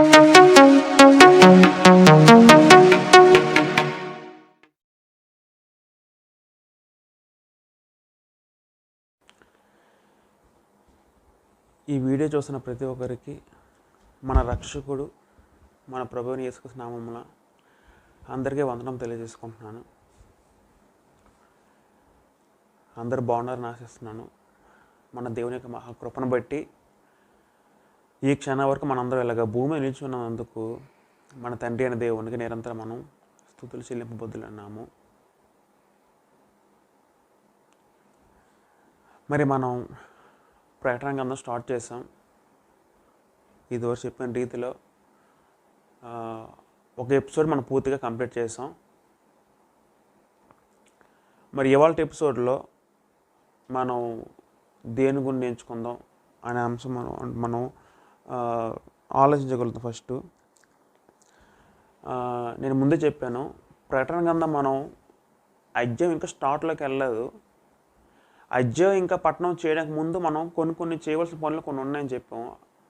ఈ వీడియో చూసిన ప్రతి ఒక్కరికి మన రక్షకుడు మన ప్రభువుని యేసుక్రీస్తు నామమున అందరికీ వందనం తెలియజేసుకుంటున్నాను. అందరూ బాగున్నారని ఆశిస్తున్నాను. మన దేవుని యొక్క మహాకృపను బట్టి ఈ క్షణం వరకు మనందరం ఇలాగ భూమి నిల్చున్నందుకు మన తండ్రి అయిన దేవునికి నిరంతరం మనం స్తుతులు చెల్లింపబద్దులున్నాము. మరి మనం ప్రకటన గ్రంథం స్టార్ట్ చేసాం. ఇదివరకు చెప్పిన రీతిలో ఒక ఎపిసోడ్ మనం పూర్తిగా కంప్లీట్ చేసాం. మరి ఇవాళ ఎపిసోడ్లో మనం దేని గురించి ఎంచుకుందాం అనే అంశం మనం ఆలోచించగలుగుతాం. ఫస్ట్ నేను ముందే చెప్పాను, ప్రకటన గ్రంథం మనం అధ్యాయం ఇంకా స్టార్ట్లోకి వెళ్ళలేదు. అధ్యాయం ఇంకా పట్టణం చేయడానికి ముందు మనం కొన్ని చేయవలసిన పనులు కొన్ని ఉన్నాయని చెప్పాము.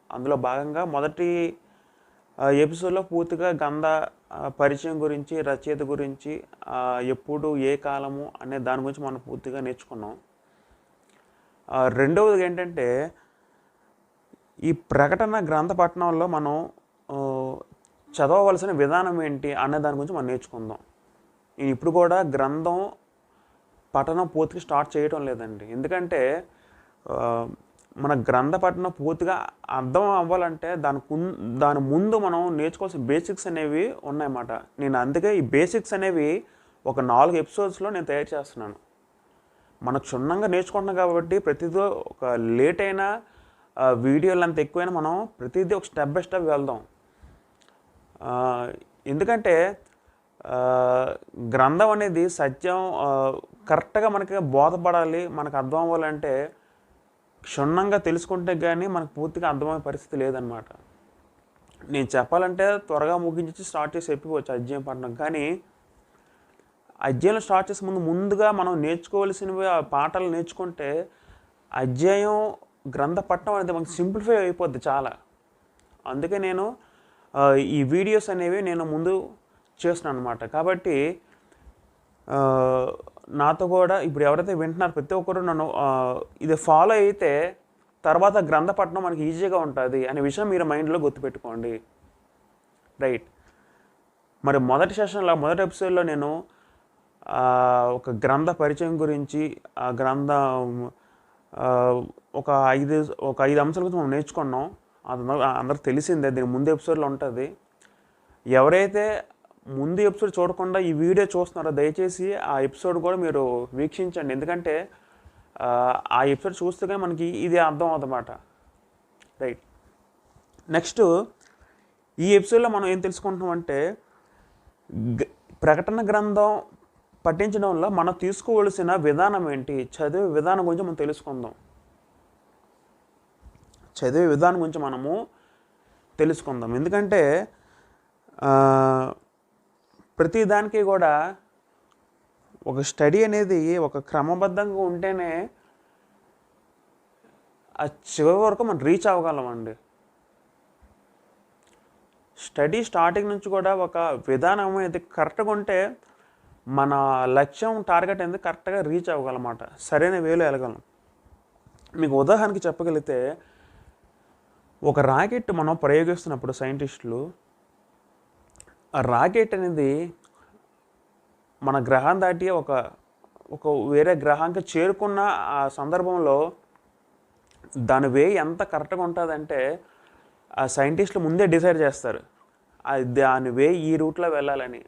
అందులో భాగంగా మొదటి ఎపిసోడ్లో పూర్తిగా గ్రంథ పరిచయం గురించి, రచయిత గురించి, ఎప్పుడు ఏ కాలము అనే దాని గురించి మనం పూర్తిగా నేర్చుకున్నాం. రెండవది ఏంటంటే, ఈ ప్రకటన గ్రంథ పట్టణంలో మనం చదవవలసిన విధానం ఏంటి అనే దాని గురించి మనం నేర్చుకుందాం. నేను ఇప్పుడు కూడా గ్రంథం పఠనం పూర్తిగా స్టార్ట్ చేయటం లేదండి. ఎందుకంటే మన గ్రంథ పఠనం పూర్తిగా అర్థం అవ్వాలంటే దాని ముందు మనం నేర్చుకోవాల్సిన బేసిక్స్ అనేవి ఉన్నాయన్నమాట. నేను అందుకే ఈ బేసిక్స్ అనేవి ఒక 4 ఎపిసోడ్స్లో నేను తయారు చేస్తున్నాను. మనం క్షుణ్ణంగా నేర్చుకుంటున్నాం కాబట్టి ప్రతిదీ ఒక లేట్ అయినా వీడియోలు అంత ఎక్కువైనా మనం ప్రతిదీ ఒక స్టెప్ బై స్టెప్ వెళ్దాం. ఎందుకంటే గ్రంథం అనేది సత్యం కరెక్ట్గా మనకి బోధపడాలి, మనకు అర్థం అవ్వాలంటే క్షుణ్ణంగా తెలుసుకుంటే కానీ మనకు పూర్తిగా అర్థమయ్యే పరిస్థితి లేదనమాట. నేను చెప్పాలంటే త్వరగా ముగించి స్టార్ట్ చేసి చెప్పిపోవచ్చు అధ్యాయం పట్టణం. కానీ అధ్యాయం స్టార్ట్ చేసే ముందుగా మనం నేర్చుకోవాల్సినవి ఆ పాఠాలు నేర్చుకుంటే అధ్యాయం గ్రంథ పట్టణం అనేది మనకు సింప్లిఫై అయిపోద్ది చాలా. అందుకే నేను ఈ వీడియోస్ అనేవి నేను ముందు చేస్తున్నాను అనమాట. కాబట్టి నాతో కూడా ఇప్పుడు ఎవరైతే వింటున్నారో ప్రతి ఒక్కరు నన్ను ఇది ఫాలో అయితే తర్వాత గ్రంథ పఠనం మనకి ఈజీగా ఉంటుంది అనే విషయం మీరు మైండ్లో గుర్తుపెట్టుకోండి. రైట్. మరి మొదటి సెషన్లో మొదటి ఎపిసోడ్లో నేను ఒక గ్రంథ పరిచయం గురించి, ఆ గ్రంథం ఒక ఐదు అంశాల గురించి మనం నేర్చుకున్నాం. అందరికి తెలిసిందే, దీని ముందు ఎపిసోడ్లో ఉంటుంది. ఎవరైతే ముందు ఎపిసోడ్ చూడకుండా ఈ వీడియో చూస్తున్నారో దయచేసి ఆ ఎపిసోడ్ కూడా మీరు వీక్షించండి. ఎందుకంటే ఆ ఎపిసోడ్ చూస్తే కానీ మనకి ఇది అర్థం అవుతుందన్నమాట. రైట్. నెక్స్ట్ ఈ ఎపిసోడ్లో మనం ఏం తెలుసుకుంటున్నామంటే, ప్రకటన గ్రంథం పఠించడంలో మనం తీసుకోవలసిన విధానం ఏంటి, చదివే విధానం గురించి మనం తెలుసుకుందాం. చదివే విధానం గురించి మనము తెలుసుకుందాం. ఎందుకంటే ప్రతి దానికి కూడా ఒక స్టడీ అనేది ఒక క్రమబద్ధంగా ఉంటేనే ఆ చివరి వరకు మనం రీచ్ అవ్వగలమండి. స్టడీ స్టార్టింగ్ నుంచి కూడా ఒక విధానం అనేది కరెక్ట్గా ఉంటే మన లక్ష్యం టార్గెట్ అనేది కరెక్ట్గా రీచ్ అవ్వగలమాట, సరైన వేలో వెళ్ళగలం. మీకు ఉదాహరణకి చెప్పగలిగితే, ఒక రాకెట్ మనం ప్రయోగిస్తున్నప్పుడు సైంటిస్టులు ఆ రాకెట్ అనేది మన గ్రహం దాటి ఒక వేరే గ్రహానికి చేరుకున్న ఆ సందర్భంలో దాని వే ఎంత కరెక్ట్గా ఉంటుందంటే ఆ సైంటిస్టులు ముందే డిసైడ్ చేస్తారు దాని వే ఈ రూట్లో వెళ్ళాలని.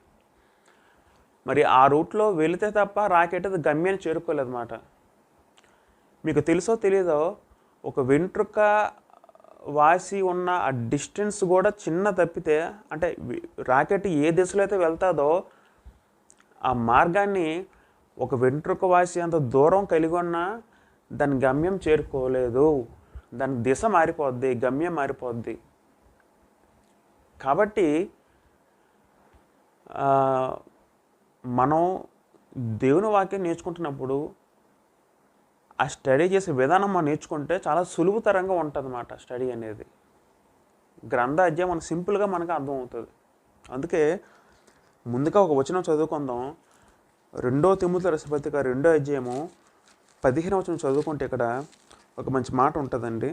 మరి ఆ రూట్లో వెళితే తప్ప రాకెట్ అది గమ్యాన్ని చేరుకోలేదన్నమాట. మీకు తెలుసో తెలీదో, ఒక వెంట్రుక వాసి ఉన్న ఆ డిస్టెన్స్ కూడా చిన్న తప్పితే, అంటే రాకెట్ ఏ దిశలో అయితే వెళ్తాదో ఆ మార్గాన్ని ఒక వెంట్రుక వాసి అంత దూరం కలిగి ఉన్నా దాని గమ్యం చేరుకోలేదు. దాని దిశ మారిపోద్ది, గమ్యం మారిపోద్ది. కాబట్టి మనం దేవుని వాక్యం నేర్చుకుంటున్నప్పుడు ఆ స్టడీ చేసే విధానం మనం నేర్చుకుంటే చాలా సులువుతరంగా ఉంటుంది అన్నమాట స్టడీ అనేది. గ్రంథ అధ్యాయం మనకు సింపుల్గా మనకు అర్థమవుతుంది. అందుకే ముందుగా ఒక వచనం చదువుకుందాం. 2 తిమోతి రాసిన పత్రిక 2వ అధ్యాయము 15వ వచనం చదువుకుంటే ఇక్కడ ఒక మంచి మాట ఉంటుందండి.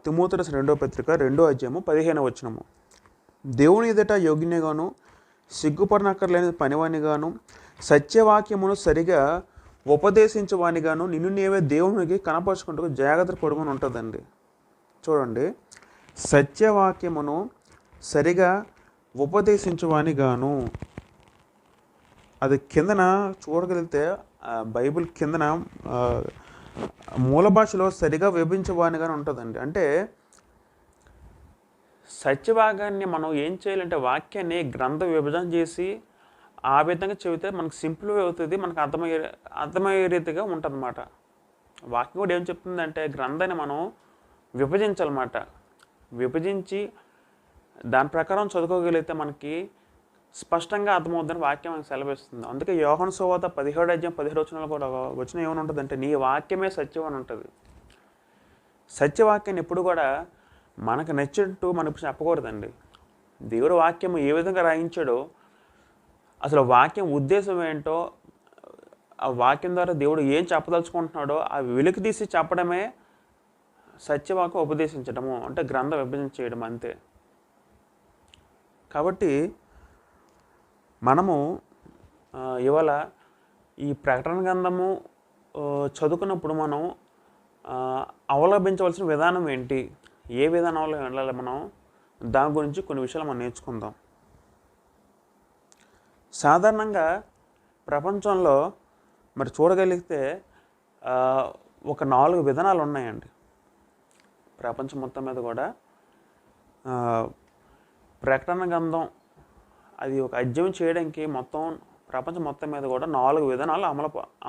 తిమోతి రాసిన 2వ పత్రిక 2వ అధ్యాయము 15వ వచనము. దేవుని ఎదుట యోగ్యునిగాను సిగ్గుపడనక్కర్లేని పనివానిగాను సత్యవాక్యమును సరిగా ఉపదేశించేవానిగాను నిన్ను నీవే దేవునికి కనపరుచుకుంటూ జాగ్రత్త పడుకొని ఉంటుందండి. చూడండి, సత్యవాక్యమును సరిగా ఉపదేశించేవానిగాను. అది కిందన చూడగలిగితే బైబిల్ కిందన మూల భాషలో సరిగా విభజించేవానిగానే ఉంటుందండి. అంటే సత్యభాగాన్ని మనం ఏం చేయాలంటే వాక్యాన్ని గ్రంథ విభజన చేసి ఆ విధంగా చెబితే మనకు సింపుల్ అవుతుంది, మనకు అర్థమయ్యే రీతిగా ఉంటుంది అన్నమాట. వాక్యం కూడా ఏం చెప్తుందంటే గ్రంథాన్ని మనం విభజించాలన్నమాట. విభజించి దాని ప్రకారం చదువుకోగలిగితే మనకి స్పష్టంగా అర్థమవుతుందని వాక్యం మనకు సెలవిస్తుంది. అందుకే యోహాను సువార్త 17వ అధ్యాయం 17వ వచనంలో కూడా వచనం ఏమని ఉంటుందంటే నీ వాక్యమే సత్యం అని ఉంటుంది. సత్యవాక్యాన్ని ఎప్పుడు కూడా మనకు నచ్చినట్టు మనకు చెప్పకూడదండి. దేవుడు వాక్యం ఏ విధంగా రాయించాడో, అసలు వాక్యం ఉద్దేశం ఏంటో, ఆ వాక్యం ద్వారా దేవుడు ఏం చెప్పదలుచుకుంటున్నాడో ఆ వెలికి తీసి చెప్పడమే సత్యవాక్యం ఉపదేశించడము, అంటే గ్రంథ విభజన చేయడం అంతే. కాబట్టి మనము ఇవాళ ఈ ప్రకటన గ్రంథము చదువుకున్నప్పుడు మనం అవలంబించవలసిన విధానం ఏంటి, ఏ విధానంలో వెళ్ళాలి, మనం దాని గురించి కొన్ని విషయాలు మనం నేర్చుకుందాం. సాధారణంగా ప్రపంచంలో మరి చూడగలిగితే ఒక 4 విధానాలు ఉన్నాయండి. ప్రపంచం మొత్తం మీద కూడా ప్రకటన గ్రంథం అది ఒక అధ్యయనం చేయడానికి మొత్తం ప్రపంచం మొత్తం మీద కూడా 4 విధానాలు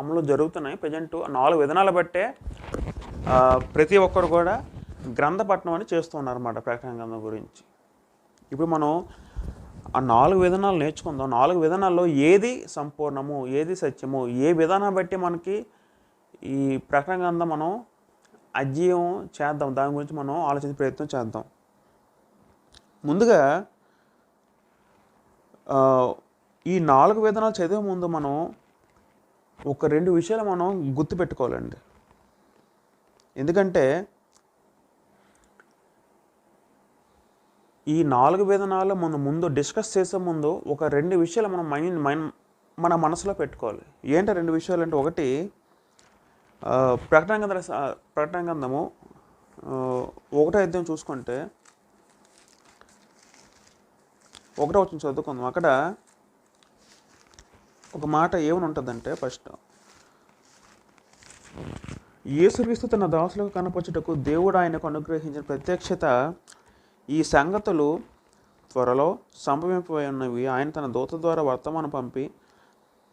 అమలు జరుగుతున్నాయి. ప్రజెంట్ 4 విధానాలు బట్టే ప్రతి ఒక్కరు కూడా గ్రంథ పఠనం అని చేస్తున్నారు అన్నమాట ప్రకటన గ్రంథం గురించి. ఇప్పుడు మనం ఆ 4 విధానాలు నేర్చుకుందాం. 4 విధానాల్లో ఏది సంపూర్ణము, ఏది సత్యము, ఏ విధానం బట్టి మనకి ఈ ప్రకటన గ్రంథం మనం అధ్యయనం చేద్దాం, దాని గురించి మనం ఆలోచించే ప్రయత్నం చేద్దాం. ముందుగా ఈ 4 విధానాలు చదివే ముందు మనం ఒక 2 విషయాలు మనం గుర్తుపెట్టుకోవాలండి. ఎందుకంటే ఈ 4 విధానాలు మనం ముందు డిస్కస్ చేసే ముందు ఒక 2 విషయాలు మనం మన మనసులో పెట్టుకోవాలి. ఏంటో 2 విషయాలు అంటే, ఒకటి ప్రకటన గ్రంథము 1వ అధ్యాయం చూసుకుంటే 1వ వచనం చదువుకుందాం. అక్కడ ఒక మాట ఏమని ఉంటుందంటే, ఫస్ట్ యేసుక్రీస్తు తన దాసులకు కనపరచుటకు దేవుడు ఆయనకు అనుగ్రహించిన ప్రత్యక్షత, ఈ సంగతులు త్వరలో సంభవింపబోయి ఉన్నవి. ఆయన తన దూత ద్వారా వర్తమానం పంపి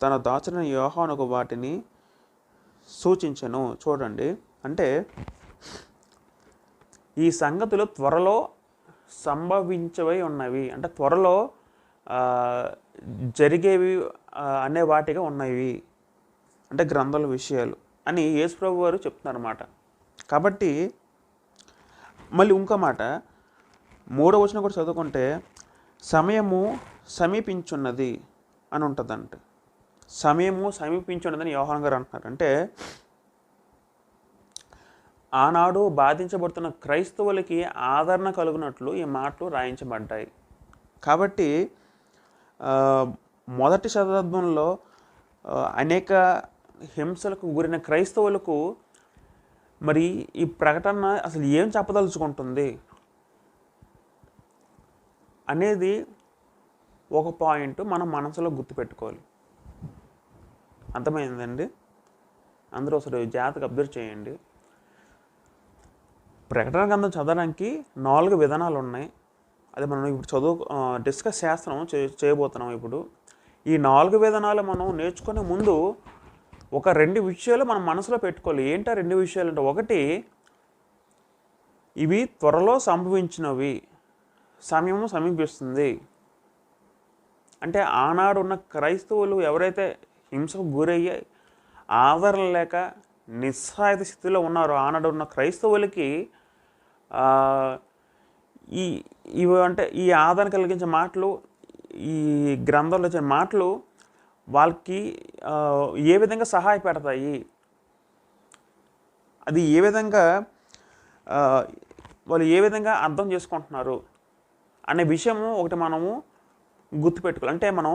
తన దాచుని యోహానుకు వాటిని సూచించెను. చూడండి, అంటే ఈ సంగతులు త్వరలో సంభవించవై ఉన్నవి, అంటే త్వరలో జరిగేవి అనే వాటిగా ఉన్నవి, అంటే గ్రంథాల విషయాలు అని యేసు ప్రభు వారు చెప్తున్నారు అన్నమాట. కాబట్టి మళ్ళీ ఇంకో మాట 3వ వచనం కూడా చదువుకుంటే సమయము సమీపించున్నది అని ఉంటుందంటే, సమయము సమీపించున్నదని యోహాను గారు అంటున్నారు. అంటే ఆనాడు బాధించబడుతున్న క్రైస్తవులకి ఆదరణ కలుగునట్లు ఈ మాటలు రాయించబడ్డాయి. కాబట్టి మొదటి శతాబ్దంలో అనేక హింసలకు గురైన క్రైస్తవులకు మరి ఈ ప్రకటన అసలు ఏం చెప్పదలుచుకుంటుంది అనేది ఒక పాయింట్ మనం మనసులో గుర్తుపెట్టుకోవాలి. అర్థమైందండి? అందరూ అసలు జాగ్రత్తగా అబ్జర్వ్ చేయండి. ప్రకటన గ్రంథం చదవడానికి 4 విధానాలు ఉన్నాయి. అది మనం ఇప్పుడు డిస్కస్ చేయబోతున్నాం. ఇప్పుడు ఈ 4 విధానాలు మనం నేర్చుకునే ముందు ఒక 2 విషయాలు మనం మనసులో పెట్టుకోవాలి. ఏంటా 2 విషయాలు అంటే, ఒకటి ఇవి త్వరలో సంభవించినవి, సమయము సమీపిస్తుంది. అంటే ఆనాడు ఉన్న క్రైస్తవులు ఎవరైతే హింసకు గురయ్యాయి ఆదరణ లేక నిస్సహాయత స్థితిలో ఉన్నారు. ఆనాడు ఉన్న క్రైస్తవులకి ఈ ఇవి అంటే ఈ ఆదరణ కలిగించే మాటలు, ఈ గ్రంథంలో వచ్చిన మాటలు వాళ్ళకి ఏ విధంగా సహాయపడతాయి, అది ఏ విధంగా వాళ్ళు ఏ విధంగా అర్థం చేసుకుంటున్నారు అనే విషయము ఒకటి మనము గుర్తుపెట్టుకోవాలి. అంటే మనం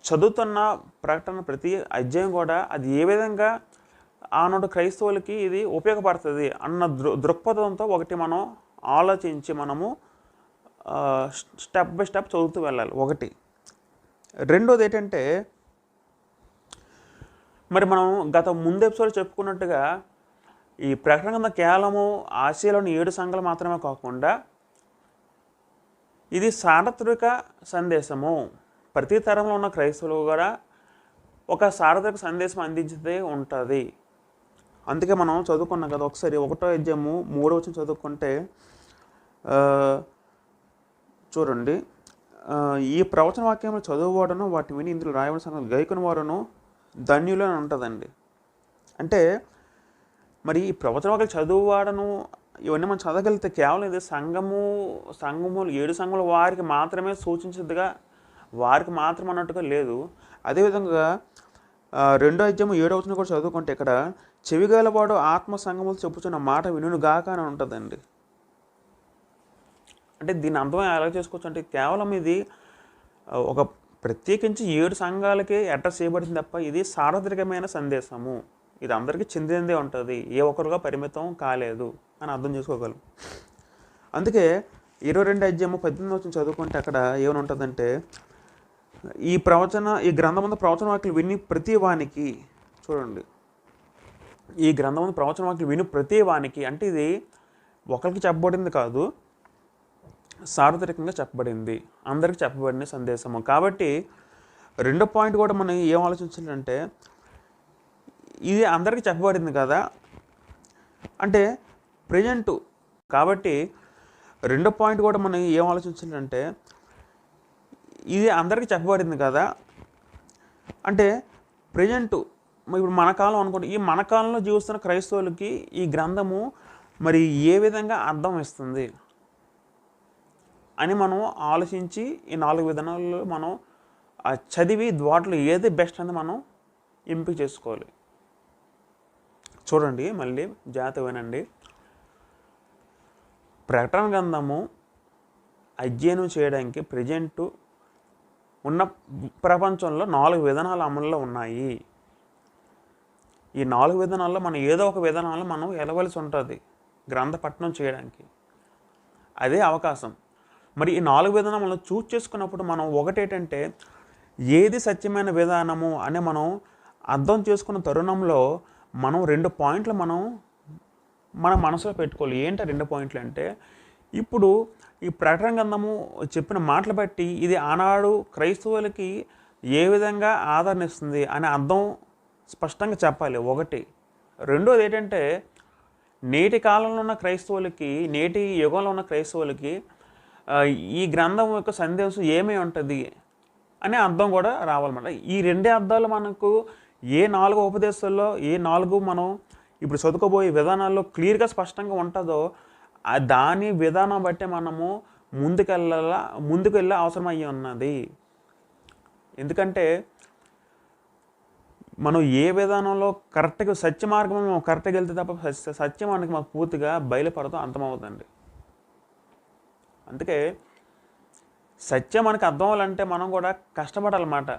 చదువుతున్న ప్రకటన ప్రతి అధ్యాయం కూడా అది ఏ విధంగా ఆనాడు క్రైస్తవులకి ఇది ఉపయోగపడుతుంది అన్న దృక్పథంతో ఒకటి మనం ఆలోచించి మనము స్టెప్ బై స్టెప్ చదువుతూ వెళ్ళాలి. ఒకటి. రెండోది ఏంటంటే, మరి మనం గత ముందు ఎపిసోడ్ చెప్పుకున్నట్టుగా ఈ ప్రకటన కింద కేవలము ఆసియాలోని 7 సంఘాలు మాత్రమే కాకుండా ఇది సార్వత్రిక సందేశము. ప్రతి తరంలో ఉన్న క్రైస్తవులు కూడా ఒక సార్వత్రిక సందేశం అందించితే ఉంటుంది. అందుకే మనం చదువుకున్నాం కదా, ఒకసారి 1వ అధ్యాయము 3వ వచనం చదువుకుంటే చూడండి, ఈ ప్రవచన వాక్యంలో చదువువాడను వాటి విని ఇందులో రాయబడిన సంగతులు గైకొని వారును ధన్యులు అని ఉంటుందండి. అంటే మరి ఈ ప్రవచన వాక్యాలు చదువువాడను ఇవన్నీ మనం చదవగలిగితే కేవలం ఇది సంఘములు 7 సంఘముల వారికి మాత్రమే సూచించదుగా, వారికి మాత్రం అన్నట్టుగా లేదు. అదేవిధంగా 2వ అధ్యాయము 7వ వచనం కూడా చదువుకుంటే ఇక్కడ చెవిగలవాడు ఆత్మ సంఘములు చెప్పుచున్న మాట వినును గాక అని ఉంటుందండి. అంటే దీని అర్థం ఎలా చేసుకోవచ్చు అంటే, కేవలం ఇది ఒక ప్రత్యేకించి 7 సంఘాలకి అడ్రస్ చేయబడింది తప్ప ఇది సార్వత్రికమైన సందేశము, ఇది అందరికీ చెందిందే ఉంటుంది, ఏ ఒక్కరుగా పరిమితం కాలేదు అని అర్థం చేసుకోగలం. అందుకే 22 అధ్యాయము 18 వచనం చదువుకుంటే అక్కడ ఏమని ఉంటుందంటే, ఈ గ్రంథమందు ప్రవచన వాక్యాలు విని ప్రతి వానికి, చూడండి, ఈ గ్రంథమందు ప్రవచన వాక్యాలు విని ప్రతి వానికి అంటే ఇది ఒకరికి చెప్పబడింది కాదు, సార్వత్రికంగా చెప్పబడింది, అందరికీ చెప్పబడిన సందేశము. కాబట్టి 2వ పాయింట్ కూడా మనం ఏం ఆలోచించాలంటే, ఇది అందరికీ చెప్పబడింది కదా అంటే ప్రజెంటు. కాబట్టి 2వ పాయింట్ కూడా మనం ఏం ఆలోచించాలంటే, ఇది అందరికీ చెప్పబడింది కదా అంటే ప్రజెంటు. ఇప్పుడు మన కాలం అనుకోండి, ఈ మన కాలంలో జీవిస్తున్న క్రైస్తవులకి ఈ గ్రంథము మరి ఏ విధంగా అర్థం ఇస్తుంది అని మనం ఆలోచించి ఈ 4 విధానాల్లో మనం చదివి వాటిలో ఏది బెస్ట్ అని మనం ఎంపిక చేసుకోవాలి. చూడండి, మళ్ళీ జాగ్రత్తగా వినండి. ప్రకటన గ్రంథము అధ్యయనం చేయడానికి ప్రజెంటు ఉన్న ప్రపంచంలో 4 విధానాలు అమల్లో ఉన్నాయి. ఈ 4 విధానాల్లో మనం ఏదో ఒక విధానాల్లో మనం వెళ్ళవలసి ఉంటుంది గ్రంథ పఠనం చేయడానికి. అదే అవకాశం. మరి ఈ 4 విధానం మనం చూస్ చేసుకున్నప్పుడు మనం ఒకటేంటంటే, ఏది సత్యమైన విధానము అని మనం అర్థం చేసుకున్న తరుణంలో మనం 2 పాయింట్లు మనం మన మనసులో పెట్టుకోవాలి. ఏంటి 2 పాయింట్లు అంటే, ఇప్పుడు ఈ ప్రకటన గ్రంథము చెప్పిన మాటలు బట్టి ఇది ఆనాడు క్రైస్తవులకి ఏ విధంగా ఆదరణ ఇస్తుంది అనే అర్థం స్పష్టంగా చెప్పాలి. ఒకటి. రెండోది ఏంటంటే, నేటి కాలంలో ఉన్న క్రైస్తవులకి, నేటి యుగంలో ఉన్న క్రైస్తవులకి ఈ గ్రంథం యొక్క సందేశం ఏమై ఉంటుంది అనే అర్థం కూడా రావాలన్నమాట. ఈ 2 అర్థాలు మనకు ఏ 4 ఉపదేశాల్లో, ఏ 4 మనం ఇప్పుడు చదువుకోబోయే విధానాల్లో క్లియర్గా స్పష్టంగా ఉంటుందో దాని విధానం బట్టి మనము ముందుకు వెళ్ళే అవసరం అయ్యి ఉన్నది. ఎందుకంటే మనం ఏ విధానంలో కరెక్ట్గా సత్య మార్గంలో మనం కరెక్ట్గా వెళ్తే తప్ప సత్యం మనకి మాకు పూర్తిగా బయలుపడతాం అంతమవుతుంది. అందుకే సత్యం మనకు అర్థం అవ్వాలంటే మనం కూడా కష్టపడాలన్నమాట.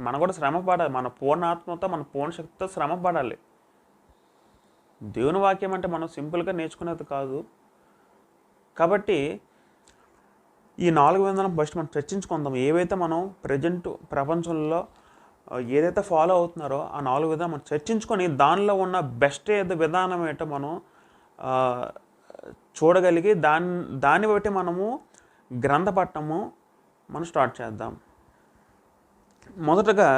మనం కూడా శ్రమ పడాలి. మన పూర్ణ ఆత్మతో, మన పూర్ణ శక్తితో శ్రమ పడాలి. దేవుని వాక్యం అంటే మనం సింపుల్గా నేర్చుకునేది కాదు. కాబట్టి ఈ 4 విధానం ఫస్ట్ మనం చర్చించుకుందాం. ఏవైతే మనం ప్రజెంట్ ప్రపంచంలో ఏదైతే ఫాలో అవుతున్నారో ఆ 4 విధానం మనం చర్చించుకొని దానిలో ఉన్న బెస్ట్ ఏదో విధానం ఏంటో మనం చూడగలిగి దాన్ని బట్టి మనము గ్రంథపట్టణము మనం స్టార్ట్ చేద్దాం. మొదటగా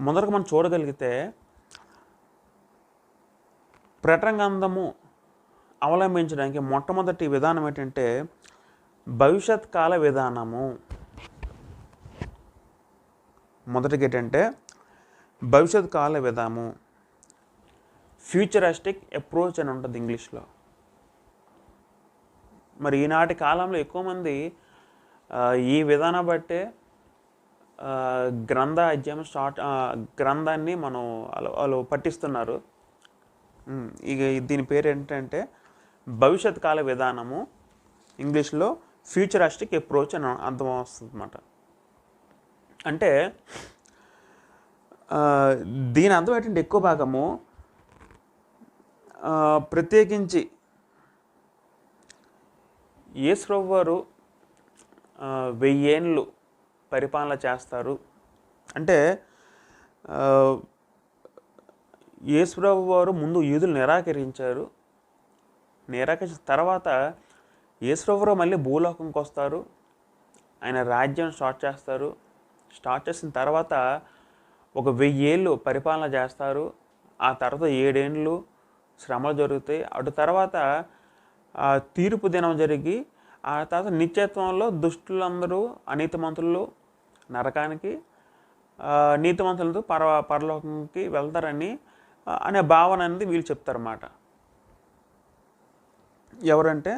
మనం చూడగలిగితే ప్రకటన గ్రంథము అవలంబించడానికి మొట్టమొదటి విధానం ఏంటంటే భవిష్యత్ కాల విధానము. మొదటికి ఏంటంటే భవిష్యత్ కాల విధానము, ఫ్యూచరిస్టిక్ అప్రోచ్ అని ఉంటుంది ఇంగ్లీష్లో. మరి ఈనాటి కాలంలో ఎక్కువ మంది ఈ విధానం బట్టే గ్రంథ అధ్యాయం గ్రంథాన్ని మనం వాళ్ళు పట్టిస్తున్నారు. ఇక దీని పేరు ఏంటంటే భవిష్యత్ కాల విధానము, ఇంగ్లీష్లో ఫ్యూచరిస్టిక్ అప్రోచ్ అని అర్థం వస్తుంది అన్నమాట. అంటే దీని అర్థం ఏంటంటే ఎక్కువ భాగము ప్రత్యేకించి యేసుప్రభు వారు 1000 ఏళ్ళు పరిపాలన చేస్తారు. అంటే యేసుప్రభు వారు ముందు యూదులు నిరాకరించిన తర్వాత యేసుప్రభు వారు మళ్ళీ భూలోకంకి వస్తారు. ఆయన రాజ్యం స్టార్ట్ చేస్తారు. స్టార్ట్ చేసిన తర్వాత ఒక 1000 ఏళ్ళు పరిపాలన చేస్తారు. ఆ తర్వాత 7 ఏళ్ళు శ్రమలు జరుగుతాయి. అటు తర్వాత తీర్పు దినం జరిగి ఆ తర్వాత నిత్యత్వంలో దుష్టులందరూ అనీతిమంతులు నరకానికి, నీతిమంతులతో పరలోకంకి వెళ్తారని అనే భావన అనేది వీళ్ళు చెప్తారన్నమాట. ఎవరంటే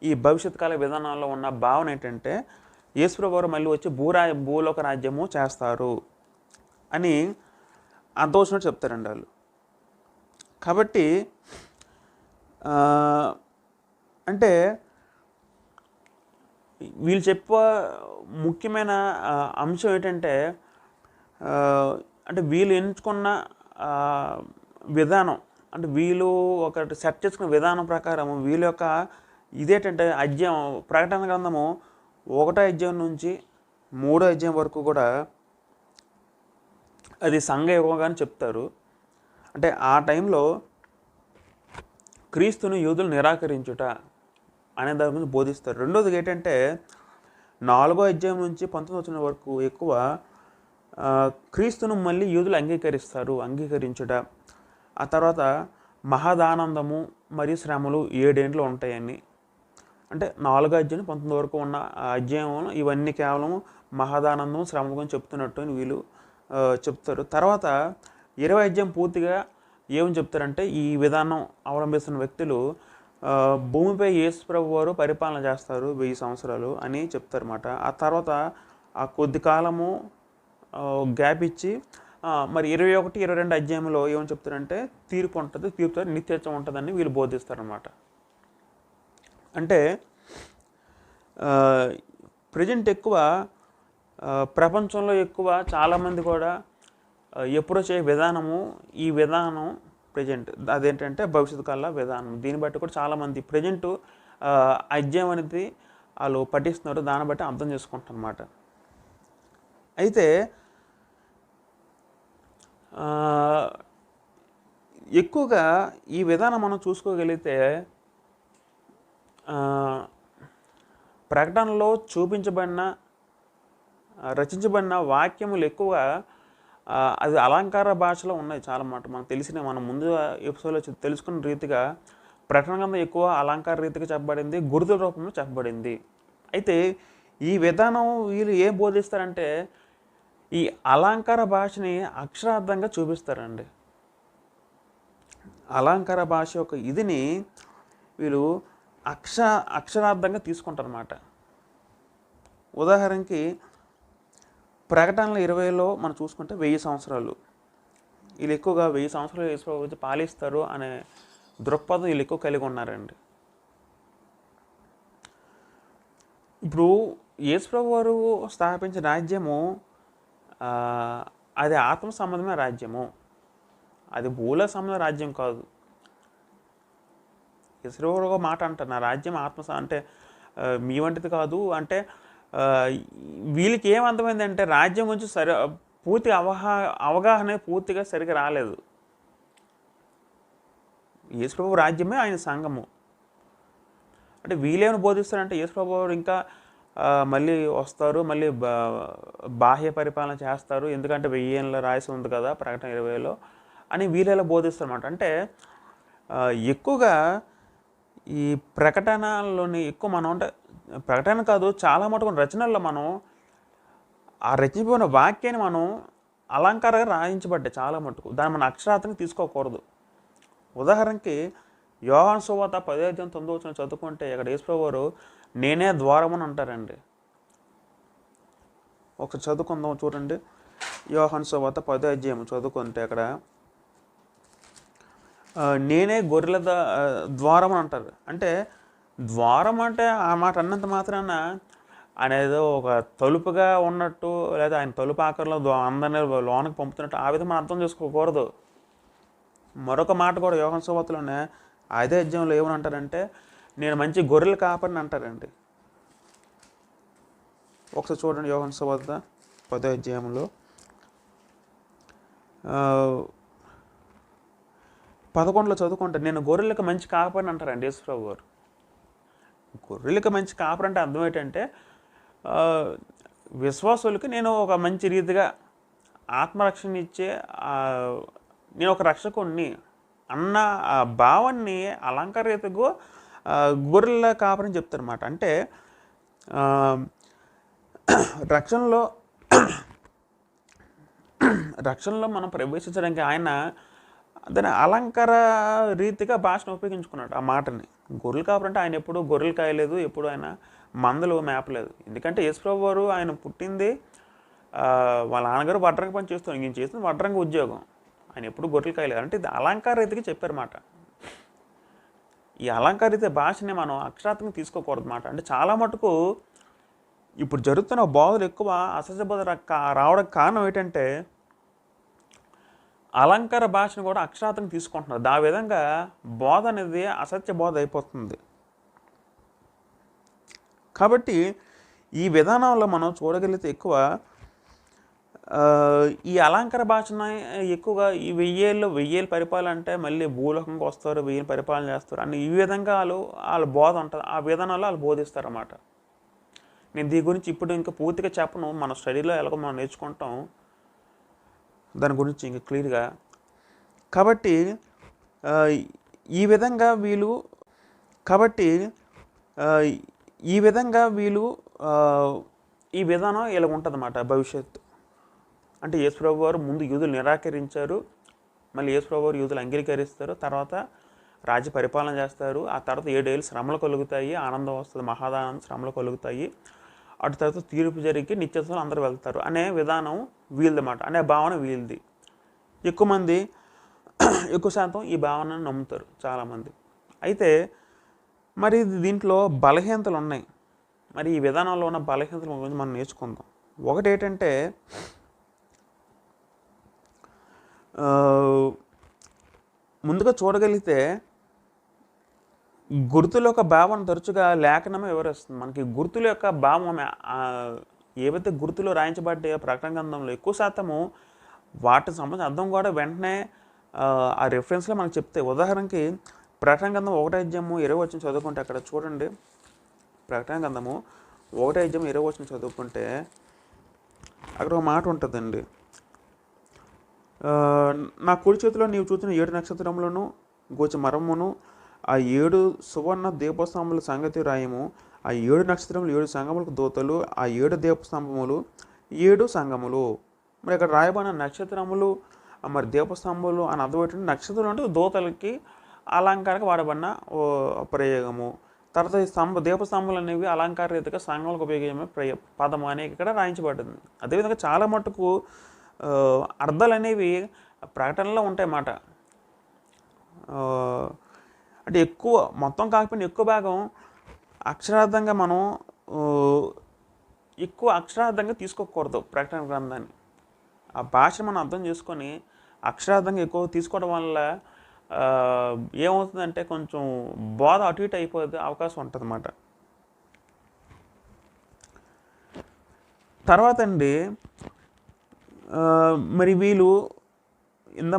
ఈ భవిష్యత్ కాల విధానాల్లో ఉన్న భావన ఏంటంటే యేసుప్రభు వారు మళ్ళీ వచ్చి భూలోక రాజ్యము చేస్తారు అని అంతవచ్చినట్టు చెప్తారండి వాళ్ళు. కాబట్టి అంటే వీళ్ళు చెప్పే ముఖ్యమైన అంశం ఏంటంటే అంటే వీళ్ళు ఎంచుకున్న విధానం, అంటే వీళ్ళు ఒకటి సెట్ చేసుకున్న విధానం ప్రకారం వీళ్ళ యొక్క ఇదేంటంటే అధ్యాయం ప్రకటన గ్రంథము 1వ అధ్యాయం నుంచి 3వ అధ్యాయం వరకు కూడా అది సంఘ యుగంగా చెప్తారు. అంటే ఆ టైంలో క్రీస్తును యూదులు నిరాకరించుట అనే దాని గురించి బోధిస్తారు. రెండోది ఏంటంటే 4వ అధ్యాయం నుంచి 19వ వచనం వరకు ఎక్కువ క్రీస్తును మళ్ళీ యూదులు అంగీకరించుట. ఆ తర్వాత మహదానందము మరియు శ్రమలు 7 ఏండ్లు ఉంటాయని. అంటే 4వ అధ్యాయం 19 వరకు ఉన్న అధ్యాయం ఇవన్నీ కేవలం మహదానందం శ్రమల గురించి చెప్తున్నట్టు అని వీళ్ళు చెప్తారు. తర్వాత 20వ అధ్యాయం పూర్తిగా ఏమని చెప్తారంటే ఈ విధానం అవలంబిస్తున్న వ్యక్తులు భూమిపై యేసుప్రభు వారు పరిపాలన చేస్తారు 1000 సంవత్సరాలు అని చెప్తారన్నమాట. ఆ తర్వాత ఆ కొద్ది కాలము గ్యాప్ ఇచ్చి మరి 21, 22 అధ్యాయంలో ఏమని చెప్తారంటే తీర్పు ఉంటుంది, తీర్పుతో నిత్యత్వం ఉంటుందని వీళ్ళు బోధిస్తారన్నమాట. అంటే ప్రజెంట్ ఎక్కువ ప్రపంచంలో ఎక్కువ చాలామంది కూడా ఎప్పుడో చేసే విధానము ఈ విధానం ప్రజెంట్ అదేంటంటే భవిష్యత్తు కాల విధానం. దీన్ని బట్టి కూడా చాలామంది ప్రజెంటు అధ్యాయం అనేది వాళ్ళు పఠిస్తున్నారు, దాన్ని బట్టి అర్థం చేసుకుంటారు అన్నమాట. అయితే ఎక్కువగా ఈ విధానం మనం చూసుకోగలిగితే ప్రకటనలో రచించబడిన వాక్యములు ఎక్కువగా అది అలంకార భాషలో ఉన్నాయి చాలా మాట. మనం ముందు ఎపిసోడ్లో తెలుసుకున్న రీతిగా ప్రకటన గ్రంథం ఎక్కువ అలంకార రీతిగా చెప్పబడింది, గుర్తుల రూపంలో చెప్పబడింది. అయితే ఈ విధానం వీళ్ళు ఏం బోధిస్తారంటే ఈ అలంకార భాషని అక్షరార్థంగా చూపిస్తారండి. అలంకార భాష యొక్క ఇదిని వీళ్ళు అక్షరార్థంగా తీసుకుంటారన్నమాట. ఉదాహరణకి ప్రకటనలు 20లో మనం చూసుకుంటే 1000 సంవత్సరాలు వీళ్ళు ఎక్కువగా 1000 సంవత్సరాలు యేసుప్రభు పాలిస్తారు అనే దృక్పథం వీళ్ళు ఎక్కువ కలిగి ఉన్నారండి. ఇప్పుడు యేసుప్రభు వారు స్థాపించిన రాజ్యము అది ఆత్మ సంబంధమైన రాజ్యము, అది భూల సంబంధ రాజ్యం కాదు. యేసుప్రభు ఒక మాట అంటారు, నా రాజ్యం ఆత్మ అంటే మీ వంటిది కాదు. అంటే వీళ్ళకి ఏమర్థమైందంటే రాజ్యం గురించి పూర్తి అవగాహన పూర్తిగా సరిగా రాలేదు. యేసుప్రభు రాజ్యమే ఆయన సంఘము. అంటే వీళ్ళేమైనా బోధిస్తారంటే యేసుప్రభు ఇంకా మళ్ళీ వస్తారు, మళ్ళీ బాహ్య పరిపాలన చేస్తారు, ఎందుకంటే 1000 ఏళ్ళ రాసి ఉంది కదా ప్రకటన 20లో అని వీళ్ళేలా బోధిస్తారన్నమాట. అంటే ఎక్కువగా ఈ ప్రకటనలోని ఎక్కువ మనం అంటే ప్రకటన కాదు చాలా మటుకు రచనల్లో మనం ఆ రచించబడిన వాక్యాన్ని మనం అలంకారంగా రాయించబడ్డాయి చాలా మటుకు. దాన్ని మనం అక్షరార్థంగా తీసుకోకూడదు. ఉదాహరణకి యోహాను సువార్త 10:9 చదువుకుంటే ఇక్కడ యేసుప్రభువు వారు నేనే ద్వారమని అంటారండి. ఒకసారి చదువుకుందాం చూడండి. యోహాను సువార్త 10 చదువుకుంటే అక్కడ నేనే గొర్రెల ద్వారం అని అంటారు. అంటే ద్వారం అంటే ఆ మాట అన్నంత మాత్రాన ఆయన ఏదో ఒక తలుపుగా ఉన్నట్టు, లేదా ఆయన తలుపు ఆకారంలో అందరినీ లోనకి పంపుతున్నట్టు ఆ విధంగా మనం అర్థం చేసుకోకూడదు. మరొక మాట కూడా యోహాను సువార్తలోనే 5 ఏమని అంటారంటే నేను మంచి గొర్రెలు కాపరిని అంటారండి. ఒకసారి చూడండి యోహాను సువార్త 10 11 చదువుకుంటే నేను గొర్రెలకు మంచి కాపరిని అంటారండి యేసుప్రభు గారు. గొర్రెలకు మంచి కాపరి అంటే అర్థం ఏంటంటే విశ్వాసులకి నేను ఒక మంచి రీతిగా ఆత్మరక్షణ ఇచ్చే నేను ఒక రక్షకుణ్ణి అన్న ఆ భావాన్ని అలంకారీతగా గొర్రెల కాపరని చెప్తారన్నమాట. అంటే రక్షణలో మనం ప్రవేశించడానికి ఆయన దాని అలంకార రీతిగా భాషను ఉపయోగించుకున్నాడు ఆ మాటని. గొర్రెలు కాపరంటే ఆయన ఎప్పుడు గొర్రెలు కాయలేదు, ఎప్పుడు ఆయన మందలు మేపలేదు. ఎందుకంటే యేసుప్రభు వారు ఆయన పుట్టింది వాళ్ళ నాన్నగారు వడ్రంగి పని చేస్తాను, ఈయన చేస్తుంది వడ్రంగి ఉద్యోగం. ఆయన ఎప్పుడు గొర్రెలు కాయలేదు. అంటే ఇది అలంకార రీతిగా చెప్పారన్నమాట. ఈ అలంకారిత భాషని మనం అక్షరార్థంగా తీసుకోకూడదు మాట. అంటే చాలా మటుకు ఇప్పుడు జరుగుతున్న బోధలు ఎక్కువ అసహజ బోధ రావడానికి కారణం ఏంటంటే అలంకార భాషను కూడా అక్షరార్థంగా తీసుకుంటున్నారు. ఆ విధంగా బోధ అనేది అసత్య బోధ అయిపోతుంది. కాబట్టి ఈ విధానంలో మనం చూడగలిగితే ఎక్కువ ఈ అలంకార భాషను ఎక్కువగా ఈ 1000 పరిపాలన అంటే మళ్ళీ భూలోకంగా వస్తారు, 1000 పరిపాలన చేస్తారు అని ఈ విధంగా వాళ్ళ బోధ ఉంటుంది. ఆ విధానంలో వాళ్ళు బోధిస్తారన్నమాట. నేను దీని గురించి ఇప్పుడు ఇంకా పూర్తిగా చెప్పను. మన స్టడీలో ఎలాగో మనం నేర్చుకుంటాం దాని గురించి ఇంకా క్లియర్గా. కాబట్టి ఈ విధంగా వీళ్ళు ఈ విధానం ఇలా ఉంటుందన్నమాట భవిష్యత్తు. అంటే యేసుప్రభు వారు ముందు యూదులు నిరాకరించారు, మళ్ళీ యేసుప్రభు వారు యూదులు అంగీకరిస్తారు, తర్వాత రాజ్య పరిపాలన చేస్తారు. ఆ తర్వాత 7 ఏళ్ళు శ్రమలు కలుగుతాయి, ఆనందం వస్తుంది, మహాదానంద శ్రమలు కలుగుతాయి. అటు తర్వాత తీర్పు జరిగి నిత్యత్వం అందరూ వెళ్తారు అనే విధానం వీళ్ళదన్నమాట, అనే భావన వీళ్ళది. ఎక్కువ శాతం ఈ భావనను నమ్ముతారు చాలామంది. అయితే మరి దీంట్లో బలహీనతలు ఉన్నాయి. మరి ఈ విధానంలో ఉన్న బలహీనతల గురించి మనం నేర్చుకుందాం. ఒకటి ఏంటంటే ముందుగా చూడగలిగితే గుర్తుల యొక్క భావన తరచుగా లేఖనమే వివరిస్తుంది. మనకి గుర్తుల యొక్క భావం ఏవైతే గుర్తులు రాయించబడ్డాయో ప్రకటన గ్రంథంలో ఎక్కువ శాతము వాటికి సంబంధించిన అర్థం కూడా వెంటనే ఆ రెఫరెన్స్లో మనకు చెప్తాయి. ఉదాహరణకి ప్రకటన గ్రంథం 1:20 చదువుకుంటే అక్కడ చూడండి. ప్రకటన గ్రంథము 1:20 చదువుకుంటే అక్కడ ఒక మాట ఉంటుందండి. నా కుడి చేతిలో నీవు చూసిన 7 నక్షత్రములను గోచి మరమును ఆ 7 సువర్ణ దీపస్తంభముల సంగతి రాయము. ఆ 7 నక్షత్రములు 7 సంఘములకు దూతలు, ఆ 7 దీపస్తంభములు 7 సంఘములు. మరి ఇక్కడ రాయబడిన నక్షత్రములు మరి దీపస్తంభములు అని అర్థం ఏంటంటే నక్షత్రం అంటే దూతలకి అలంకారంగా వాడబడిన ప్రయోగము. తర్వాత ఈ దీపస్తంభాలు అనేవి అలంకార రీతిగా సంఘాలకు ఉపయోగమే పదము అనేది ఇక్కడ రాయించబడింది. అదేవిధంగా చాలా మటుకు అర్థాలు అనేవి ప్రకటనలో ఉంటాయన్నమాట. అంటే ఎక్కువ మొత్తం కాకపోయినా ఎక్కువ భాగం అక్షరార్థంగా మనం ఎక్కువ అక్షరార్థంగా తీసుకోకూడదు ప్రకటన గ్రంథాన్ని. ఆ భాషను మనం అర్థం చేసుకొని అక్షరార్థంగా ఎక్కువ తీసుకోవడం వల్ల ఏమవుతుందంటే కొంచెం బోధ అటు ఇటు అయిపోతే అవకాశం ఉంటుంది అన్నమాట. తర్వాత అండి మరి వీళ్ళు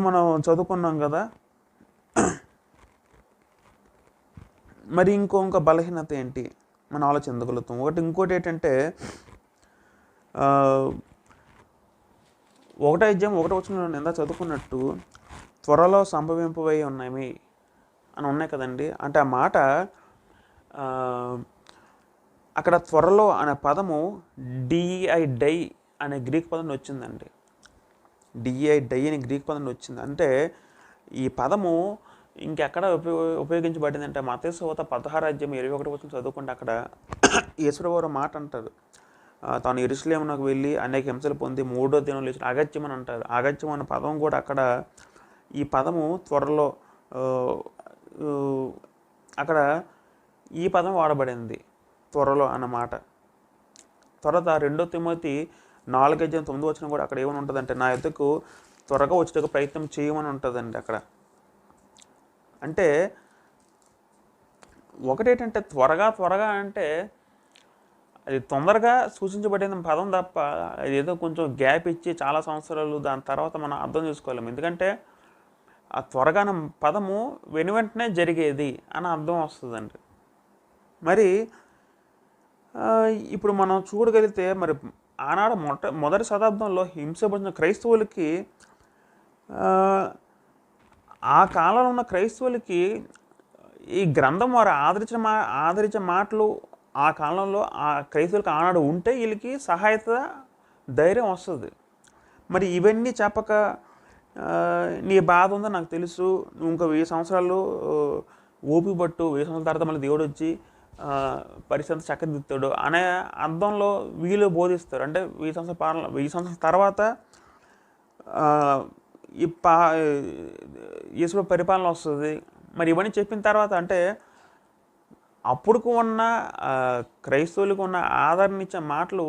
మనం చదువుకున్నాం కదా, మరి ఇంకొక బలహీనత ఏంటి మనం ఆలోచించగలుగుతాం. ఇంకోటి ఏంటంటే 1:1 ఎంత చదువుకున్నట్టు త్వరలో సంభవింపవై ఉన్నాయి అని ఉన్నాయి కదండి. అంటే ఆ మాట అక్కడ త్వరలో అనే పదము డై అనే గ్రీక్ పదం వచ్చిందండి. డై అని గ్రీక్ పదం నుండి వచ్చింది. అంటే ఈ పదము ఇంకెక్కడ ఉపయోగించబడింది అంటే మత్తయి సువార్త 16:21 చదువుకుంటే అక్కడ యేసుప్రభువారు మాట అంటారు. తాను యెరూషలేమునకు వెళ్ళి అనేక హింసలు పొంది 3వ దినం లేచి అగత్యం అని అంటారు. అగత్యం అనే పదం కూడా అక్కడ ఈ పదము త్వరలో అక్కడ ఈ పదం వాడబడింది, త్వరలో అన్నమాట. తర్వాత 2 తిమోతి 4:9 కూడా అక్కడ ఏమని ఉంటుందంటే నా యొద్దకు త్వరగా వచ్చేటకు ప్రయత్నం చేయమని ఉంటుందండి అక్కడ. అంటే ఒకటేంటంటే త్వరగా అంటే అది తొందరగా సూచించబడిన పదం తప్ప అది ఏదో కొంచెం గ్యాప్ ఇచ్చి చాలా సంవత్సరాలు దాని తర్వాత మనం అర్థం చేసుకోలేము. ఎందుకంటే ఆ త్వరగా అనే పదము వెంటనే జరిగేది అని అర్థం వస్తుందండి. మరి ఇప్పుడు మనం చూడగలిగితే మరి ఆనాడు మొదటి శతాబ్దంలో హింసపడిన క్రైస్తవులకి ఆ కాలంలో ఉన్న క్రైస్తవులకి ఈ గ్రంథం వారు ఆదరించిన మాటలు ఆ కాలంలో ఆ క్రైస్తవులకు ఆనాడు ఉంటే వీళ్ళకి సహాయత ధైర్యం వస్తుంది. మరి ఇవన్నీ చెప్పక నీ బాధ ఉందో నాకు తెలుసు, నువ్వు ఇంకా 1000 సంవత్సరాలు ఓపిక పట్టు, 1000 సంవత్సరాల తర్వాత మళ్ళీ దేవుడు వచ్చి పరిస్థితి చక్కదిద్దుతాడు అనే అర్థంలో వీళ్ళు బోధిస్తారు. అంటే 1000 సంవత్సరాల తర్వాత యేసు పరిపాలన వస్తుంది. మరి ఇవన్నీ చెప్పిన తర్వాత అంటే అప్పుడుకు ఉన్న క్రైస్తవులకు ఉన్న ఆదరణ ఇచ్చే మాటలు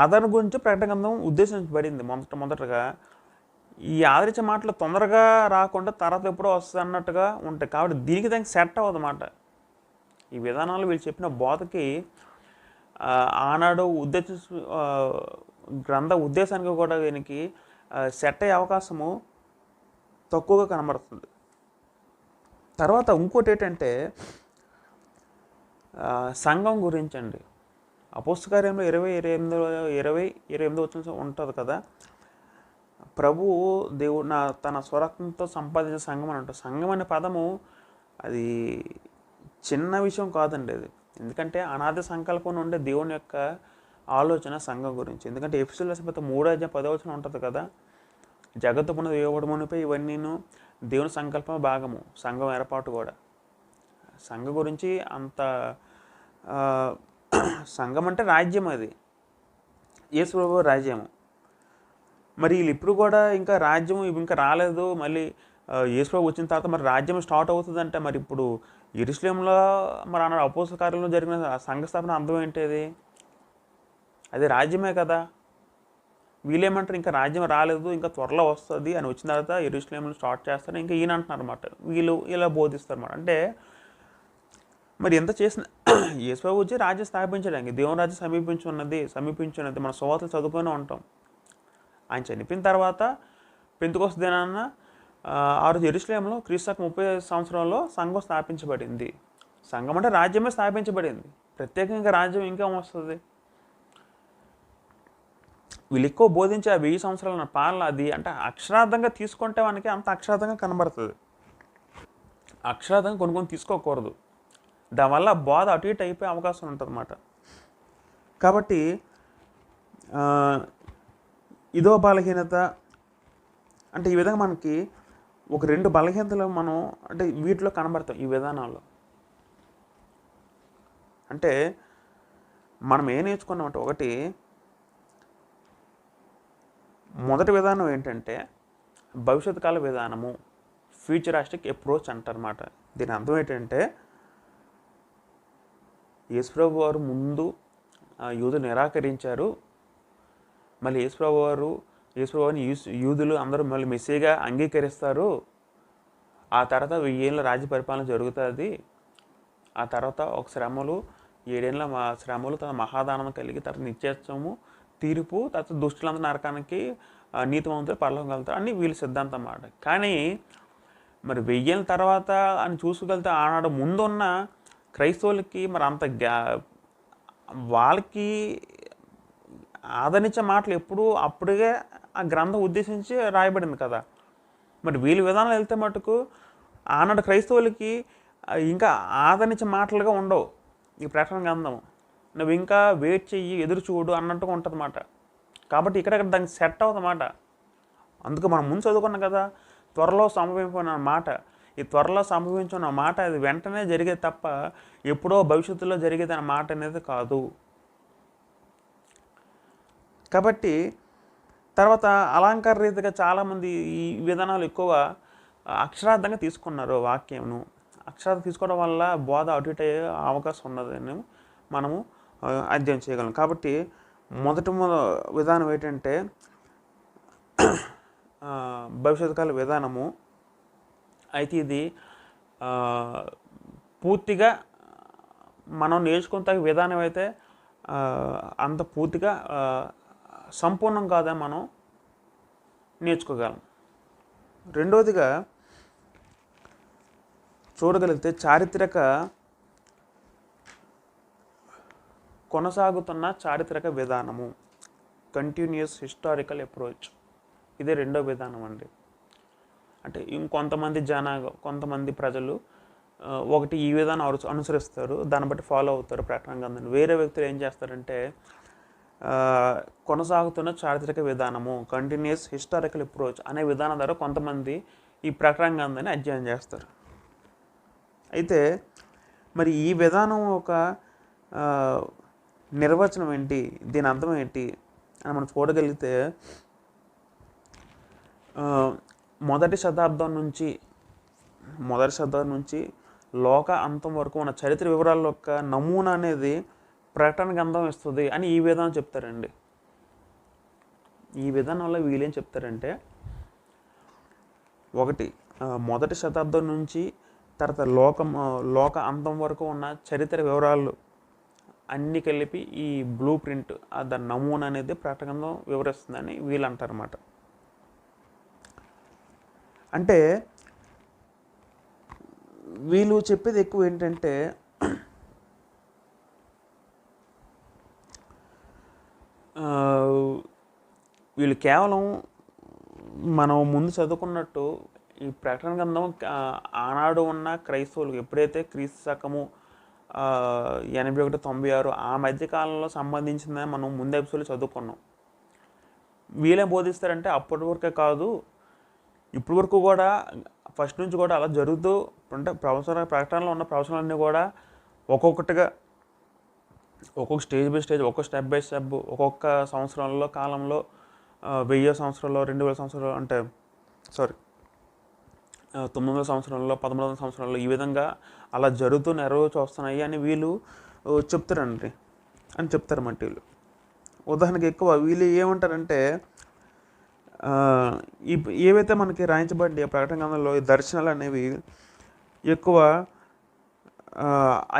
ఆదరణ గురించి ప్రకటన గ్రంథం ఉద్దేశించబడింది మొదటగా. ఈ ఆదరించే మాటలు తొందరగా రాకుండా తర్వాత ఎప్పుడో వస్తుంది అన్నట్టుగా ఉంటాయి. కాబట్టి దీనికి దానికి సెట్ అవ్వదు అన్నమాట. ఈ విధానాలు వీళ్ళు చెప్పిన బోధకి ఆనాడు గ్రంథ ఉద్దేశానికి కూడా దీనికి సెట్ అయ్యే అవకాశము తక్కువగా కనబడుతుంది. తర్వాత ఇంకోటి ఏంటంటే సంఘం గురించి అండి. అపోస్తల కార్యంలో 20:28 ఉంటుంది కదా, ప్రభువు దేవుడు తన స్వరక్తంతో సంపాదించే సంఘం అని అంటారు. సంఘం అనే పదము అది చిన్న విషయం కాదండి అది. ఎందుకంటే అనాది సంకల్పం నుండి దేవుని యొక్క ఆలోచన సంఘం గురించి. ఎందుకంటే ఎఫెసీయుల రాసిన పత్రిక 3:10 ఉంటుంది కదా, జగత్తు పునరుద్ధరింపబడుటకు ఇవన్నీను దేవుని సంకల్పం భాగము, సంఘం ఏర్పాటు కూడా. సంఘం గురించి అంత సంఘం అంటే రాజ్యం, అది యేసు ప్రభువు రాజ్యము. మరి వీళ్ళు ఇప్పుడు కూడా ఇంకా రాజ్యం ఇంకా రాలేదు, మళ్ళీ యేసు ప్రభువు వచ్చిన తర్వాత మరి రాజ్యం స్టార్ట్ అవుతుందంటే మరి ఇప్పుడు యెరూషలేములో మరి అన్నాడు అపోస్తల కార్యంలో జరిగిన సంఘ స్థాపన అర్థం ఏంటిది? అది రాజ్యమే కదా. వీళ్ళేమంటారు ఇంకా రాజ్యం రాలేదు, ఇంకా త్వరలో వస్తుంది అని, వచ్చిన తర్వాత యెరూషలేములో స్టార్ట్ చేస్తారు, ఇంకా ఈయన అంటున్నారు అన్నమాట. వీళ్ళు ఇలా బోధిస్తారు అన్నమాట. అంటే మరి ఎంత చేసిన యేసు ప్రభువు వచ్చి రాజ్యం స్థాపించడానికి, దేవుని రాజ్యం సమీపించున్నది మన సువార్తలు చదువుకొని ఉంటాం. ఆయన చనిపోయిన తర్వాత పెంతెకొస్తు దినాన ఆ రోజు యెరూషలేములో క్రీస్తుకు 35 సంవత్సరంలో సంఘం స్థాపించబడింది. సంఘం అంటే రాజ్యమే స్థాపించబడింది. ప్రత్యేకంగా రాజ్యం ఇంకా వస్తుంది. వీళ్ళు ఎక్కువ బోధించే 1000 సంవత్సరాల పాలన అది అంటే అక్షరార్థంగా తీసుకుంటే మనకి అంత అక్షరార్థంగా కనబడుతుంది. అక్షరార్థంగా కొన్ని తీసుకోకూడదు. దానివల్ల బోధ అటు ఇటు అయిపోయే అవకాశం ఉంటుంది అన్నమాట. కాబట్టి ఇదో బలహీనత అంటే ఈ విధంగా మనకి ఒక 2 బలహీనతలు మనం అంటే వీటిలో కనబడతాం ఈ విధానాల్లో. అంటే మనం ఏం నేర్చుకున్నామంటే, ఒకటి మొదటి విధానం ఏంటంటే భవిష్యత్ కాల విధానము, ఫ్యూచరిస్టిక్ అప్రోచ్ అంటారన్నమాట. దీని అర్థం ఏంటంటే యేసుప్రభు వారు ముందు యూదులు నిరాకరించారు, మళ్ళీ యేసుప్రభుని యూదులు అందరూ మళ్ళీ మెస్సీగా అంగీకరిస్తారు, ఆ తర్వాత 1000 ఏళ్ళ రాజ్య పరిపాలన జరుగుతుంది, ఆ తర్వాత ఒక శ్రమలు 7 ఏళ్ళ శ్రమలు, తర్వాత మహాదానం కలిగి, తర్వాత నిత్యత్వము, తీర్పు, తర్వాత దుష్టులందరూ నరకానికి, నీతిమంతులు పరలోకం వెళ్తారు అని వీళ్ళ సిద్ధాంతం అన్నమాట. కానీ మరి 1000 ఏళ్ళ తర్వాత అని చూసుకోగలిగితే ఆనాడు ముందున్న క్రైస్తవులకి మరి అంత వాళ్ళకి ఆదరించే మాటలు ఎప్పుడు అప్పుడే ఆ గ్రంథం ఉద్దేశించి రాయబడింది కదా. మరి వీళ్ళ విధానాలు వెళ్తే మటుకు ఆనాడు క్రైస్తవులకి ఇంకా ఆదరించే మాటలుగా ఉండవు ఈ ప్రకటన గ్రంథం. నువ్వు ఇంకా వెయిట్ చెయ్యి, ఎదురు చూడు అన్నట్టుగా ఉంటుంది అన్నమాట. కాబట్టి ఇక్కడ దానికి సెట్ అవుతుందన్నమాట. అందుకు మనం ముందు చదువుకున్నాం కదా, త్వరలో సంభవించిన మాట. ఈ త్వరలో సంభవించిన మాట అది వెంటనే జరిగేది తప్ప ఎప్పుడో భవిష్యత్తులో జరిగేది అన్న మాట అనేది కాదు. కాబట్టి తర్వాత అలంకార రీతిగా చాలామంది ఈ విధానాలు ఎక్కువ అక్షరార్థంగా తీసుకున్నారు వాక్యంను. అక్షరార్థం తీసుకోవడం వల్ల బోధ అటు ఇటు అయ్యే అవకాశం ఉన్నదని మనము అధ్యయనం చేయగలం. కాబట్టి మొదటి విధానం ఏంటంటే భవిష్యత్ కాల విధానము. అయితే ఇది పూర్తిగా మనం నేర్చుకున్న విధానం అయితే అంత పూర్తిగా సంపూర్ణం కాదని మనం నేర్చుకోగలం. రెండవదిగా చూడగలిగితే చారిత్రక కొనసాగుతున్న చారిత్రక విధానము, కంటిన్యూస్ హిస్టారికల్ అప్రోచ్. ఇదే రెండో విధానం అండి. అంటే కొంతమంది ప్రజలు ఒకటి ఈ విధానం అనుసరిస్తారు, దాన్ని బట్టి ఫాలో అవుతారు ప్రకటన గ్రంథాన్ని. వేరే వ్యక్తులు ఏం చేస్తారంటే కొనసాగుతున్న చారిత్రక విధానము, కంటిన్యూస్ హిస్టారికల్ అప్రోచ్ అనే విధానం ద్వారా కొంతమంది ఈ ప్రకటన గ్రంథాన్ని అధ్యయనం చేస్తారు. అయితే మరి ఈ విధానం ఒక నిర్వచనం ఏంటి, దీని అర్థం ఏంటి అని మనం చూడగలిగితే మొదటి శతాబ్దం నుంచి లోక అంతం వరకు ఉన్న చరిత్ర వివరాల యొక్క నమూనా అనేది ప్రకటన గ్రంథం ఇస్తుంది అని ఈ విధానం చెప్తారండి. ఈ విధానంలో వీళ్ళేం చెప్తారంటే, ఒకటి మొదటి శతాబ్దం నుంచి తర్వాత లోక అంతం వరకు ఉన్న చరిత్ర వివరాలు అన్నీ కలిపి ఈ బ్లూ ప్రింట్ దాని నమూనా అనేది ప్రకటన గ్రంథం వివరిస్తుందని వీళ్ళు అంటారన్నమాట. అంటే వీళ్ళు చెప్పేది ఎక్కువ ఏంటంటే వీళ్ళు కేవలం మనం ముందు చదువుకున్నట్టు ఈ ప్రకటన గ్రంథం ఆనాడు ఉన్న క్రైస్తవులకు ఎప్పుడైతే క్రీస్తు శకము 81-96 ఆ మధ్యకాలంలో సంబంధించిందని మనం ముందు ఎపిసోడ్లో చదువుకున్నాం. వీళ్ళే బోధిస్తారంటే అప్పటి వరకే కాదు, ఇప్పటి వరకు కూడా ఫస్ట్ నుంచి కూడా అలా జరుగుతూ అంటే ప్రకటనలో ఉన్న ప్రవచనాలన్నీ కూడా ఒక్కొక్కటిగా ఒక్కొక్క స్టేజ్ బై స్టేజ్, ఒక్కొక్క స్టెప్ బై స్టెప్, ఒక్కొక్క సంవత్సరంలో కాలంలో 1000 సంవత్సరాల్లో 2000 సంవత్సరాలు అంటే 900 సంవత్సరంలో 1100 సంవత్సరాల్లో ఈ విధంగా అలా జరుగుతూ నెరవేర్చి వస్తున్నాయి అని వీళ్ళు చెప్తారండి అని చెప్తారన్నమాట. వీళ్ళు ఉదాహరణకి ఎక్కువ వీళ్ళు ఏమంటారంటే ఏవైతే మనకి రాయించబడ్డ ప్రకటన గ్రంథంలో ఈ దర్శనాలు అనేవి ఎక్కువ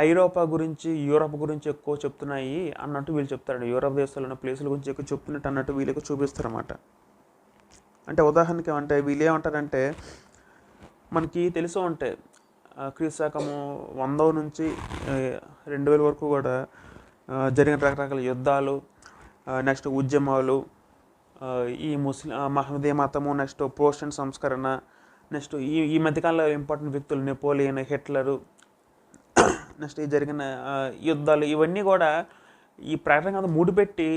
ఐరోపా గురించి యూరోప్ గురించి ఎక్కువ చెప్తున్నాయి అన్నట్టు వీళ్ళు చెప్తారు. యూరోప్ దేశాల్లో ఉన్న ప్లేసుల గురించి ఎక్కువ చెప్తున్నట్టు అన్నట్టు వీళ్ళకి చూపిస్తారన్నమాట. అంటే ఉదాహరణకి అంటే వీళ్ళు ఏమంటారంటే మనకి తెలిసే ఉంటాయి క్రీస్తు శకము 100 నుంచి 2000 వరకు కూడా జరిగిన రకరకాల యుద్ధాలు, నెక్స్ట్ ఉద్యమాలు, ఈ మహమ్మదీయ మతము, నెక్స్ట్ ప్రోటెస్టెంట్ సంస్కరణ, నెక్స్ట్ ఈ మధ్యకాలంలో ఇంపార్టెంట్ వ్యక్తులు నెపోలియన్, హిట్లరు, నెక్స్ట్ ఈ జరిగిన యుద్ధాలు ఇవన్నీ కూడా ఈ ప్రకటన గ్రంథం ముడిపెట్టి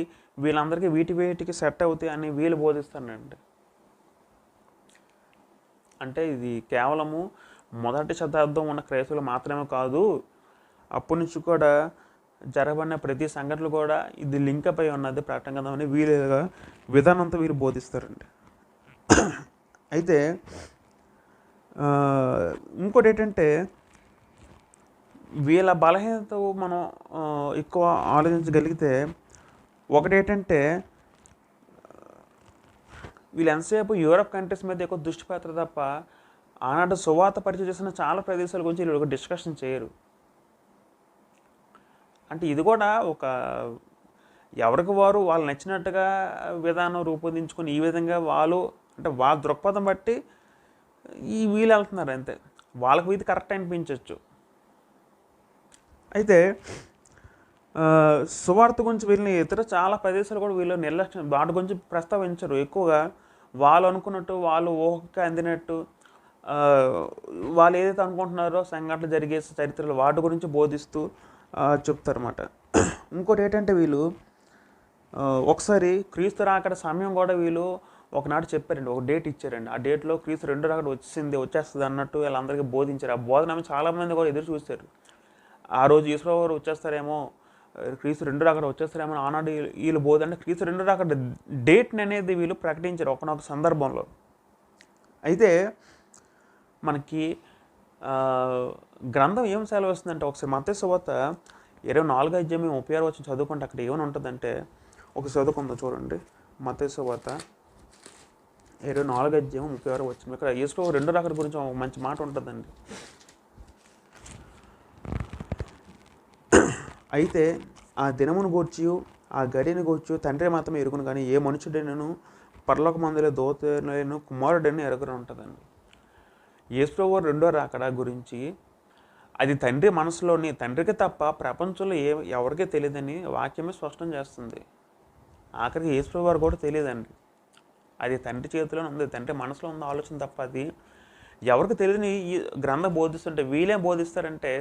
వీళ్ళందరికీ వీటికి సెట్ అవుతాయి అని వీళ్ళు బోధిస్తారండి. అంటే ఇది కేవలము మొదటి శతాబ్దం ఉన్న క్రైస్తవులు మాత్రమే కాదు, అప్పటి నుంచి కూడా జరగబడిన ప్రతి సంఘటనలు కూడా ఇది లింకప్ అయి ఉన్నది ప్రకటన గ్రంథం అని వీళ్ళుగా విధానంతో వీళ్ళు బోధిస్తారండి. అయితే ఇంకోటి ఏంటంటే వీళ్ళ బలహీనత మనం ఎక్కువ ఆలోచించగలిగితే ఒకటి ఏంటంటే వీళ్ళు ఎంతసేపు యూరప్ కంట్రీస్ మీద ఎక్కువ దృష్టి పెడతారు తప్ప ఆనాడు సువార్త పరిచయం చేసిన చాలా ప్రదేశాల గురించి వీళ్ళు డిస్కషన్ చేయరు. అంటే ఇది కూడా ఒక ఎవరికి వారు వాళ్ళు నచ్చినట్టుగా విధానం రూపొందించుకొని ఈ విధంగా వాళ్ళు అంటే వాళ్ళ దృక్పథం బట్టి వీళ్ళు వెళ్తున్నారు అంతే, వాళ్ళకి ఇది కరెక్ట్ అనిపించవచ్చు. అయితే సువార్త గురించి వీళ్ళని ఇతర చాలా ప్రదేశాలు కూడా వీళ్ళు నిర్లక్ష్యం వాటి గురించి ప్రస్తావించరు. ఎక్కువగా వాళ్ళు అనుకున్నట్టు వాళ్ళు ఊహకి అందినట్టు వాళ్ళు ఏదైతే అనుకుంటున్నారో సంఘటనలు జరిగే చరిత్రలు వాటి గురించి బోధిస్తూ చెప్తారన్నమాట. ఇంకోటి ఏంటంటే వీళ్ళు ఒకసారి క్రీస్తు రాకడ సమయం కూడా వీళ్ళు ఒకనాడు చెప్పారండి, ఒక డేట్ ఇచ్చారండి. ఆ డేట్లో క్రీస్తు రెండో రాకడ వచ్చేస్తుంది అన్నట్టు వీళ్ళందరికీ బోధించారు. ఆ బోధన చాలామంది కూడా ఎదురు చూశారు. ఆ రోజు యేసుప్రభువు వారు వచ్చేస్తారేమో, క్రీస్తు రెండు రాకడ వచ్చేస్తారేమో ఆనాడు వీళ్ళు బోధ అంటే క్రీస్తు రెండు రాకడ డేట్ని అనేది వీళ్ళు ప్రకటించారు ఒకనొక సందర్భంలో. అయితే మనకి గ్రంథం ఏం సెలవిస్తుందంటే, ఒకసారి మత్తయి సువార్త 24:36 చదువుకుంటే అక్కడ ఏమని ఉంటుందంటే, ఒక చదువుకుందాం చూడండి. మత్తయి సువార్త 24:36 ఇక్కడ యేసుప్రభువు రెండో రాకడ గురించి ఒక మంచి మాట ఉంటుందండి. అయితే ఆ దినమును గూర్చి ఆ గడిని గూర్చి తండ్రి మాత్రమే ఎరుగును, కానీ ఏ మనుషుడైనను పరలోక మందులే దూతలను కుమారుడని ఎరుగును ఉంటుందండి. యేసుప్రభువు రెండో రాకడ గురించి అది తండ్రి మనసులోని, తండ్రికి తప్ప ప్రపంచంలో ఎవరికీ తెలియదని వాక్యమే స్పష్టం చేస్తుంది. ఆఖరికి యేసుప్రభువు వారు కూడా తెలియదండి. అది తండ్రి చేతిలోనే ఉంది, తండ్రి మనసులో ఉన్న ఆలోచన తప్ప అది ఎవరికి తెలియదని ఈ గ్రంథం బోధిస్తుంటే, వీళ్ళేం బోధిస్తారంటే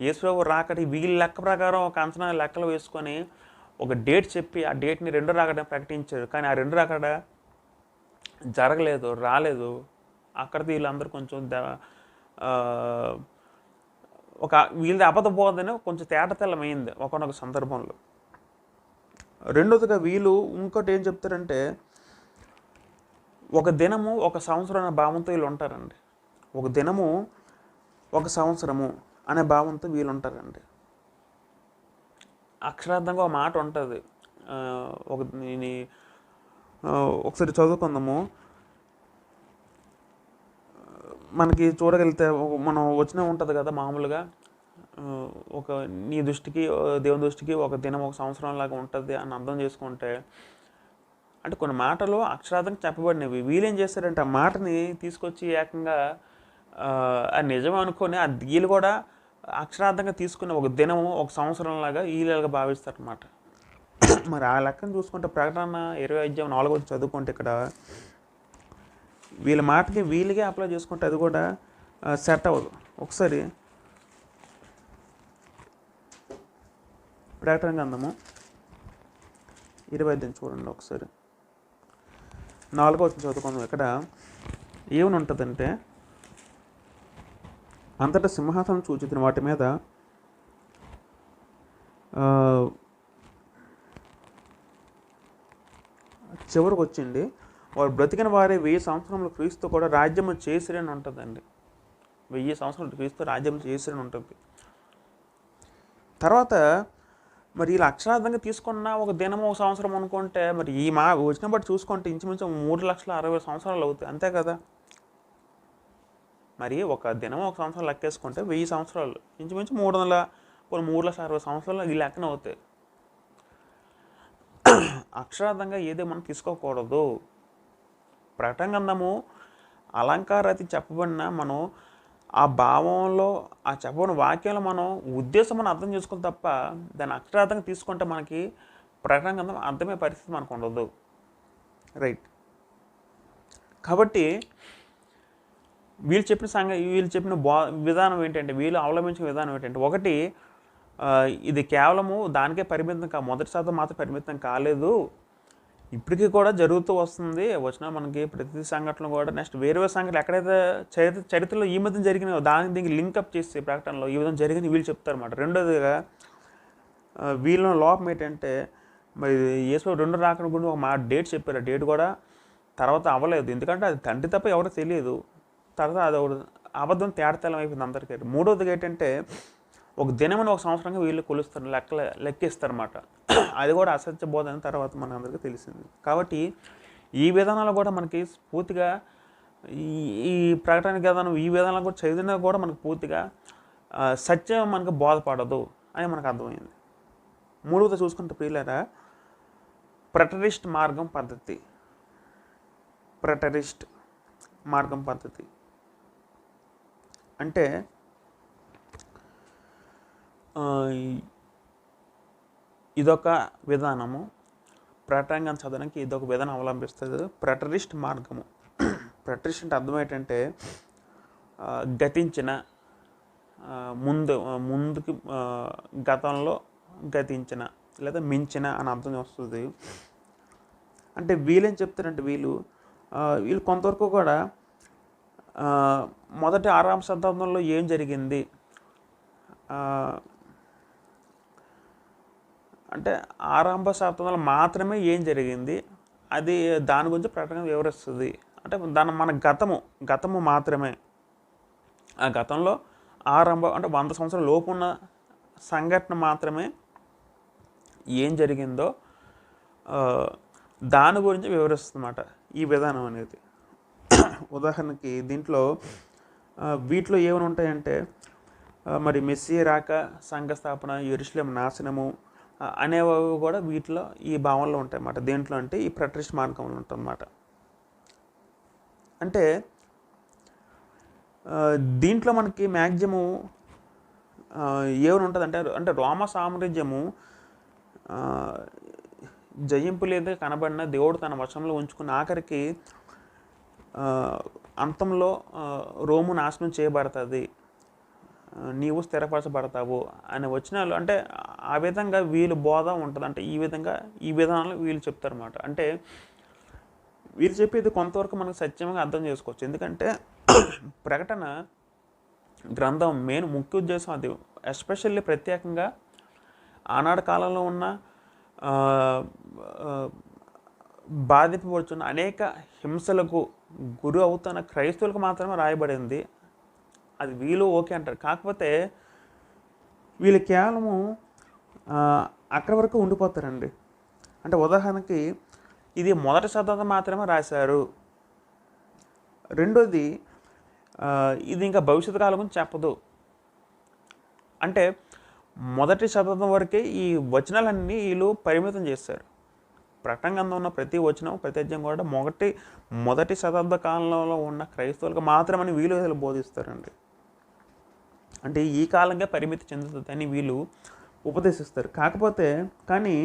యేసుప్రభువు రాకడ వీళ్ళ లెక్క ప్రకారం ఒక అంచనా లెక్కలు వేసుకొని ఒక డేట్ చెప్పి ఆ డేట్ని రెండో రాకడ ప్రకటించారు. కానీ ఆ రెండో రాకడ జరగలేదు, రాలేదు. అక్కడ వీళ్ళందరూ కొంచెం ఒక వీళ్ళది అబద్ధ బోధన కొంచెం తేటతెల్లమైంది ఒకనొక సందర్భంలో. రెండోదిగా వీళ్ళు ఇంకోటి ఏం చెప్తారంటే, ఒక దినము ఒక సంవత్సరం అనే భావంతో వీళ్ళు ఉంటారండి. ఒక దినము ఒక సంవత్సరము అనే భావంతో వీళ్ళు ఉంటారండి. అక్షరార్థంగా ఒక మాట ఉంటుంది. ఒకసారి చదువుకుందాము. మనకి చూడగలిగితే మనం వచ్చిన ఉంటుంది కదా మామూలుగా, ఒక నీ దృష్టికి దేవుని దృష్టికి ఒక దినం ఒక సంవత్సరం లాగా ఉంటుంది అని అర్థం చేసుకుంటే, అంటే కొన్ని మాటలు అక్షరార్థంగా చెప్పబడినవి. వీళ్ళేం చేస్తారంటే ఆ మాటని తీసుకొచ్చి ఏకంగా అది నిజం అనుకొని ఆ వీళ్ళు కూడా అక్షరార్థంగా తీసుకుని ఒక దినము ఒక సంవత్సరం లాగా వీళ్ళగా భావిస్తారనమాట. మరి ఆ లెక్కను చూసుకుంటే ప్రకటన 20:4 చదువుకుంటే ఇక్కడ వీళ్ళ మాటకి వీళ్ళకే అప్లై చేసుకుంటే అది కూడా సెట్ అవ్వదు. ఒకసారి ప్రకటన గ్రంథము 20 చూడండి, ఒకసారి 4 చదువుకుందాం. ఇక్కడ ఏమని ఉంటుందంటే, అంతటా సింహాసనం చూచిన వాటి మీద చివరికి వచ్చింది, వారు బ్రతికిన వారే 1000 సంవత్సరములు క్రీస్తు కూడా రాజ్యము చేసిరని ఉంటుందండి. 1000 సంవత్సరాలు క్రీస్తు రాజ్యం చేసిరని ఉంటుంది. తర్వాత మరి వీళ్ళు అక్షరార్థంగా తీసుకున్న ఒక దినము ఒక సంవత్సరం అనుకుంటే, మరి ఈ వచ్చిన బట్టి చూసుకుంటే ఇంచుమించు 3,60,000 సంవత్సరాలు అవుతాయి, అంతే కదా. మరి ఒక దినం ఒక సంవత్సరం లెక్కేసుకుంటే 1000 సంవత్సరాలు ఇంచుమించు 3,60,000 సంవత్సరాలు ఈ లెక్కన అవుతాయి. అక్షరార్థంగా ఏదో మనం తీసుకోకూడదు. ప్రకటన గ్రంథము అలంకారాతి చెప్పబడిన మనం ఆ భావంలో ఆ చెప్పబడిన వాక్యంలో మనం ఉద్దేశం మనం అర్థం చేసుకోవాలి తప్ప దాన్ని అక్షరార్థంగా తీసుకుంటే మనకి ప్రకటన గ్రంథం అర్థమయ్యే పరిస్థితి మనకు ఉండదు. రైట్. కాబట్టి వీళ్ళు చెప్పిన విధానం ఏంటంటే, వీళ్ళు అవలంబించిన విధానం ఏంటంటే, ఒకటి ఇది కేవలము దానికే పరిమితం మొదటి శాతం మాత్రం పరిమితం కాలేదు, ఇప్పటికీ కూడా జరుగుతూ వస్తుంది. వచ్చిన మనకి ప్రతి సంఘటన కూడా నెక్స్ట్ వేరే సంఘటనలు ఎక్కడైతే చరిత్రలో ఈ మధ్య జరిగినాయో దానికి దీనికి లింకప్ చేసి ప్రకటనలో ఈ విధంగా జరిగింది వీళ్ళు చెప్తారన్నమాట. రెండోదిగా వీళ్ళ లోపం ఏంటంటే, మరి యేసు రెండో రాకడ గురించి ఒక డేట్ చెప్పారు. ఆ డేట్ కూడా తర్వాత అవ్వలేదు, ఎందుకంటే అది తండ్రి తప్ప ఎవరో తెలియదు. తర్వాత అది అబద్ధం తేడతెల్లం అయిపోయింది అందరికీ. మూడోదిగా ఏంటంటే, ఒక దినమని ఒక సంవత్సరంగా వీళ్ళు కొలుస్తారు, లెక్కిస్తారన్నమాట. అది కూడా అసత్య బోధ అని తర్వాత మన అందరికీ తెలిసింది. కాబట్టి ఈ విధానాలు కూడా మనకి పూర్తిగా ఈ ప్రకటన విధానం ఈ విధానాలు కూడా చదివినా కూడా మనకు పూర్తిగా సత్యం మనకు బోధపడదు అని మనకు అర్థమైంది. మూడవది చూసుకుంటే ప్రియులారా, ప్రెటరిస్ట్ మార్గం పద్ధతి. ప్రెటరిస్ట్ మార్గం పద్ధతి అంటే ఇదొక విధానము. ప్రకటన చదవడానికి ఇదొక విధానం అవలంబిస్తుంది, ప్రెటరిస్ట్ మార్గము. ప్రెటరిస్ట్ అంటే అర్థం ఏంటంటే గతించిన, ముందుకి గతంలో గతించిన లేదా మించిన అని అర్థం వస్తుంది. అంటే వీళ్ళేం చెప్తారంటే వీళ్ళు కొంతవరకు కూడా మొదటి 6వ శతాబ్దంలో ఏం జరిగింది అంటే 6వ శతాబ్దంలో మాత్రమే ఏం జరిగింది అది దాని గురించి ప్రకటన వివరిస్తుంది. అంటే దాని మన గతము మాత్రమే, ఆ గతంలో అంటే 100 సంవత్సరాల లోపు ఉన్న సంఘటన మాత్రమే ఏం జరిగిందో దాని గురించి వివరిస్తుందన్నమాట ఈ విధానం అనేది. ఉదాహరణకి దీంట్లో వీటిలో ఏమైనా ఉంటాయంటే మరి మెస్సియా రాక, సంఘ స్థాపన, యెరూషలేము నాశనము అనేవి కూడా వీటిలో ఈ భావనలో ఉంటాయి అన్నమాట. దేంట్లో అంటే ఈ ప్రట్రిస్ట్ మార్గంలో ఉంటుందన్నమాట. అంటే దీంట్లో మనకి మ్యాక్సిమం ఏమని ఉంటుంది అంటే రోమా సామ్రాజ్యము జయింపు లేదా కనబడిన దేవుడు తన వశంలో ఉంచుకున్న ఆఖరికి అంతంలో రోము నాశనం చేయబడుతుంది, నీవు స్థిరపరచబడతావు అనే వచనాలు అంటే ఆ విధంగా వీళ్ళు బోధ ఉంటుంది. అంటే ఈ విధానాలు వీళ్ళు చెప్తారన్నమాట. అంటే వీళ్ళు చెప్పేది కొంతవరకు మనకు సత్యంగా అర్థం చేసుకోవచ్చు. ఎందుకంటే ప్రకటన గ్రంథం ముఖ్య ఉద్దేశం అది. ఎస్పెషల్లీ ప్రత్యేకంగా ఆనాడు కాలంలో ఉన్న బాధింపబడుతున్న అనేక హింసలకు గురి అవుతున్న క్రైస్తవులకు మాత్రమే రాయబడింది. అది వీళ్ళు ఓకే అంటారు. కాకపోతే వీళ్ళు కేవలము అక్కడి వరకు ఉండిపోతారండి. అంటే ఉదాహరణకి ఇది మొదటి శతాబ్దం మాత్రమే రాశారు, రెండోది ఇది ఇంకా భవిష్యత్తు కాలం గురించి చెప్పదు. అంటే మొదటి శతాబ్దం వరకే ఈ వచనాలన్నీ వీళ్ళు పరిమితం చేశారు. ప్రకటన గ్రంథంలో ఉన్న ప్రతి వచనం, ప్రతి అధ్యాయం కూడా మొదటి శతాబ్ద కాలంలో ఉన్న క్రైస్తవులకు మాత్రమని వీళ్ళు బోధిస్తారండి. అంటే ఈ కాలంగా పరిమితి చెందుతుందని వీళ్ళు ఉపదేశిస్తారు. కానీ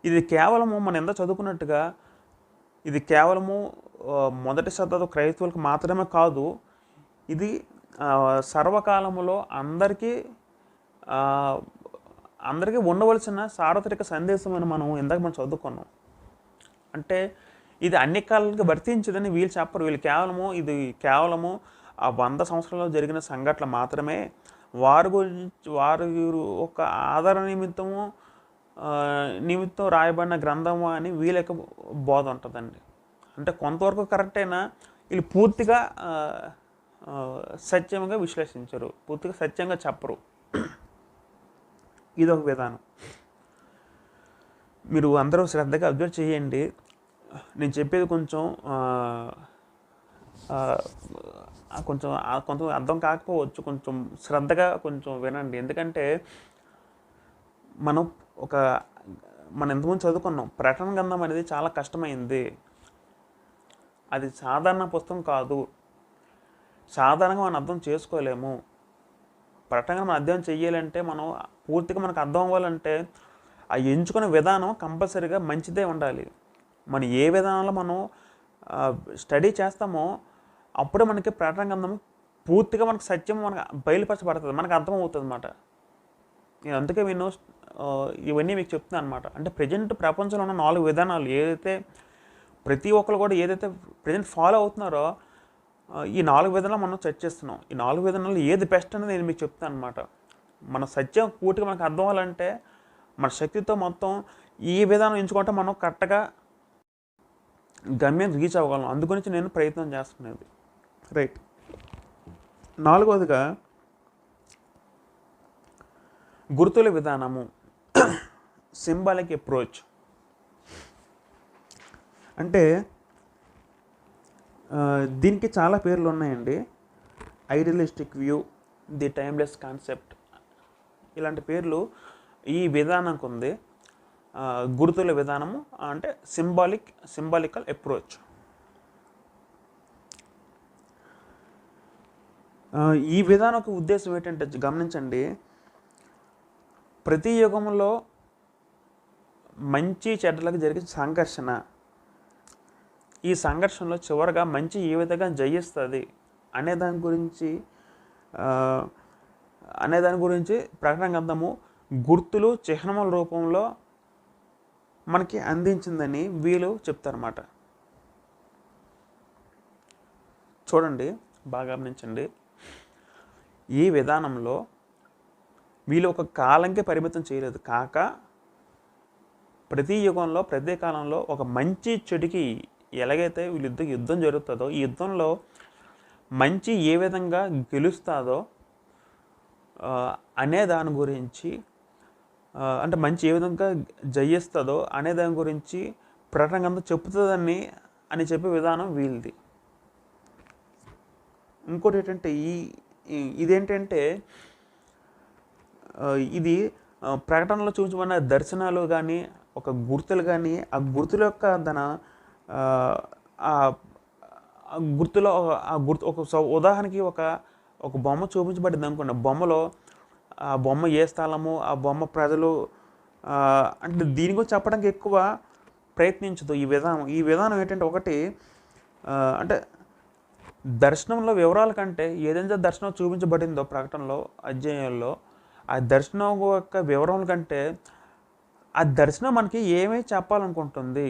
ఇది కేవలము మనం ఎంత చదువుకున్నట్టుగా ఇది కేవలము మొదటి శతాబ్దం క్రైస్తవులకు మాత్రమే కాదు, ఇది సర్వకాలములో అందరికీ ఉండవలసిన సార్వత్రిక సందేశం అని మనం చదువుకున్నాం. అంటే ఇది అన్ని కాలాలకు వర్తించదని వీళ్ళు చెప్పరు. వీళ్ళు కేవలము ఆ 100 సంవత్సరాల్లో జరిగిన సంఘటనలు మాత్రమే వారి ఒక ఆధార నిమిత్తం రాయబడిన గ్రంథము అని వీళ్ళ యొక్క బోధ ఉంటుందండి. అంటే కొంతవరకు కరెక్ట్ అయినా వీళ్ళు పూర్తిగా సత్యంగా విశ్లేషించరు, పూర్తిగా సత్యంగా చెప్పరు. ఇదొక విధానం. మీరు అందరూ శ్రద్ధగా అబ్జర్వ్ చేయండి. నేను చెప్పేది కొంచెం అర్థం కాకపోవచ్చు, కొంచెం శ్రద్ధగా కొంచెం వినండి. ఎందుకంటే మనం ఎంతమంది చదువుకున్నాం, ప్రకటన గ్రంథం అనేది చాలా కష్టమైంది. అది సాధారణ పుస్తకం కాదు, సాధారణంగా మనం అర్థం చేసుకోలేము. ప్రకటన మనం అధ్యయనం చెయ్యాలంటే మనం పూర్తిగా మనకు అర్థం అవ్వాలంటే ఆ ఎంచుకునే విధానం కంపల్సరీగా మంచిదే ఉండాలి. మనం ఏ విధానంలో మనం స్టడీ చేస్తామో అప్పుడే మనకి ప్రకటన గ్రంథం పూర్తిగా మనకు సత్యం మనకు బయలుపరచబడుతుంది, మనకు అర్థమవుతుంది అన్నమాట. నేను అందుకే ఇవన్నీ మీకు చెప్తున్నాను అనమాట. అంటే ప్రజెంట్ ప్రపంచంలో ఉన్న 4 విధానాలు ఏదైతే ప్రతి ఒక్కరు కూడా ఏదైతే ప్రజెంట్ ఫాలో అవుతున్నారో ఈ 4 విధానాలు మనం చర్చిస్తున్నాం. ఈ 4 విధానాలు ఏది బెస్ట్ అనేది నేను మీకు చెప్తాను అనమాట. మన సత్యం పూర్తిగా మనకు అర్థం అవ్వాలంటే మన శక్తితో మొత్తం ఈ విధానం ఎంచుకుంటే మనం కరెక్ట్గా గమ్యం రీచ్ అవ్వగలం. అందుగురించి నేను ప్రయత్నం చేస్తున్నది. రైట్. 4వదిగా గుర్తుల విధానము, సింబాలిక్ అప్రోచ్. అంటే దీనికి చాలా పేర్లు ఉన్నాయండి. Idealistic view, the timeless concept, ఇలాంటి పేర్లు ఈ విధానంకి ఉంది. గుర్తుల విధానము అంటే సింబాలికల్ అప్రోచ్. ఈ విధానం ఒక ఉద్దేశం ఏంటంటే గమనించండి, ప్రతి యుగంలో మంచి చెడ్డలకు జరిగే సంఘర్షణ, ఈ సంఘర్షణలో చివరిగా మంచి ఏ విధంగా జయిస్తుంది అనే దాని గురించి అనే దాని గురించి ప్రకటన గ్రంథము గుర్తులు చిహ్నముల రూపంలో మనకి అందించిందని వీళ్ళు చెప్తారన్నమాట. చూడండి, బాగా గమనించండి. ఈ విధానంలో వీళ్ళు ఒక కాలంకే పరిమితం చేయలేదు, కాక ప్రతి యుగంలో ప్రతి కాలంలో ఒక మంచి చెడుకి ఎలాగైతే వీళ్ళిద్దరు యుద్ధం జరుగుతుందో, ఈ యుద్ధంలో మంచి ఏ విధంగా గెలుస్తుందో అనే దాని గురించి, అంటే మంచి ఏ విధంగా జయిస్తుందో అనే దాని గురించి ప్రకటన గ్రంథం చెప్తుందని అని చెప్పే విధానం వీళ్ళది. ఇంకోటి ఏంటంటే ఇదేంటంటే ఇది ప్రకటనలో చూపించబడిన దర్శనాలు కానీ ఒక గుర్తులు కానీ ఆ గుర్తుల యొక్క గుర్తులో ఆ గుర్తు ఒక ఉదాహరణకి ఒక బొమ్మ చూపించబడింది అనుకోండి. బొమ్మలో ఆ బొమ్మ ఏ స్థలము, ఆ బొమ్మ ప్రజలు, అంటే దీని గురించి చెప్పడానికి ఎక్కువ ప్రయత్నించదు ఈ విధానం ఏంటంటే ఒకటి, అంటే దర్శనంలో వివరాల కంటే ఏదైతే దర్శనం చూపించబడిందో ప్రకటనలో అధ్యాయంలో ఆ దర్శనం యొక్క వివరాల కంటే ఆ దర్శనం మనకి ఏమీ చెప్పాలనుకుంటుంది,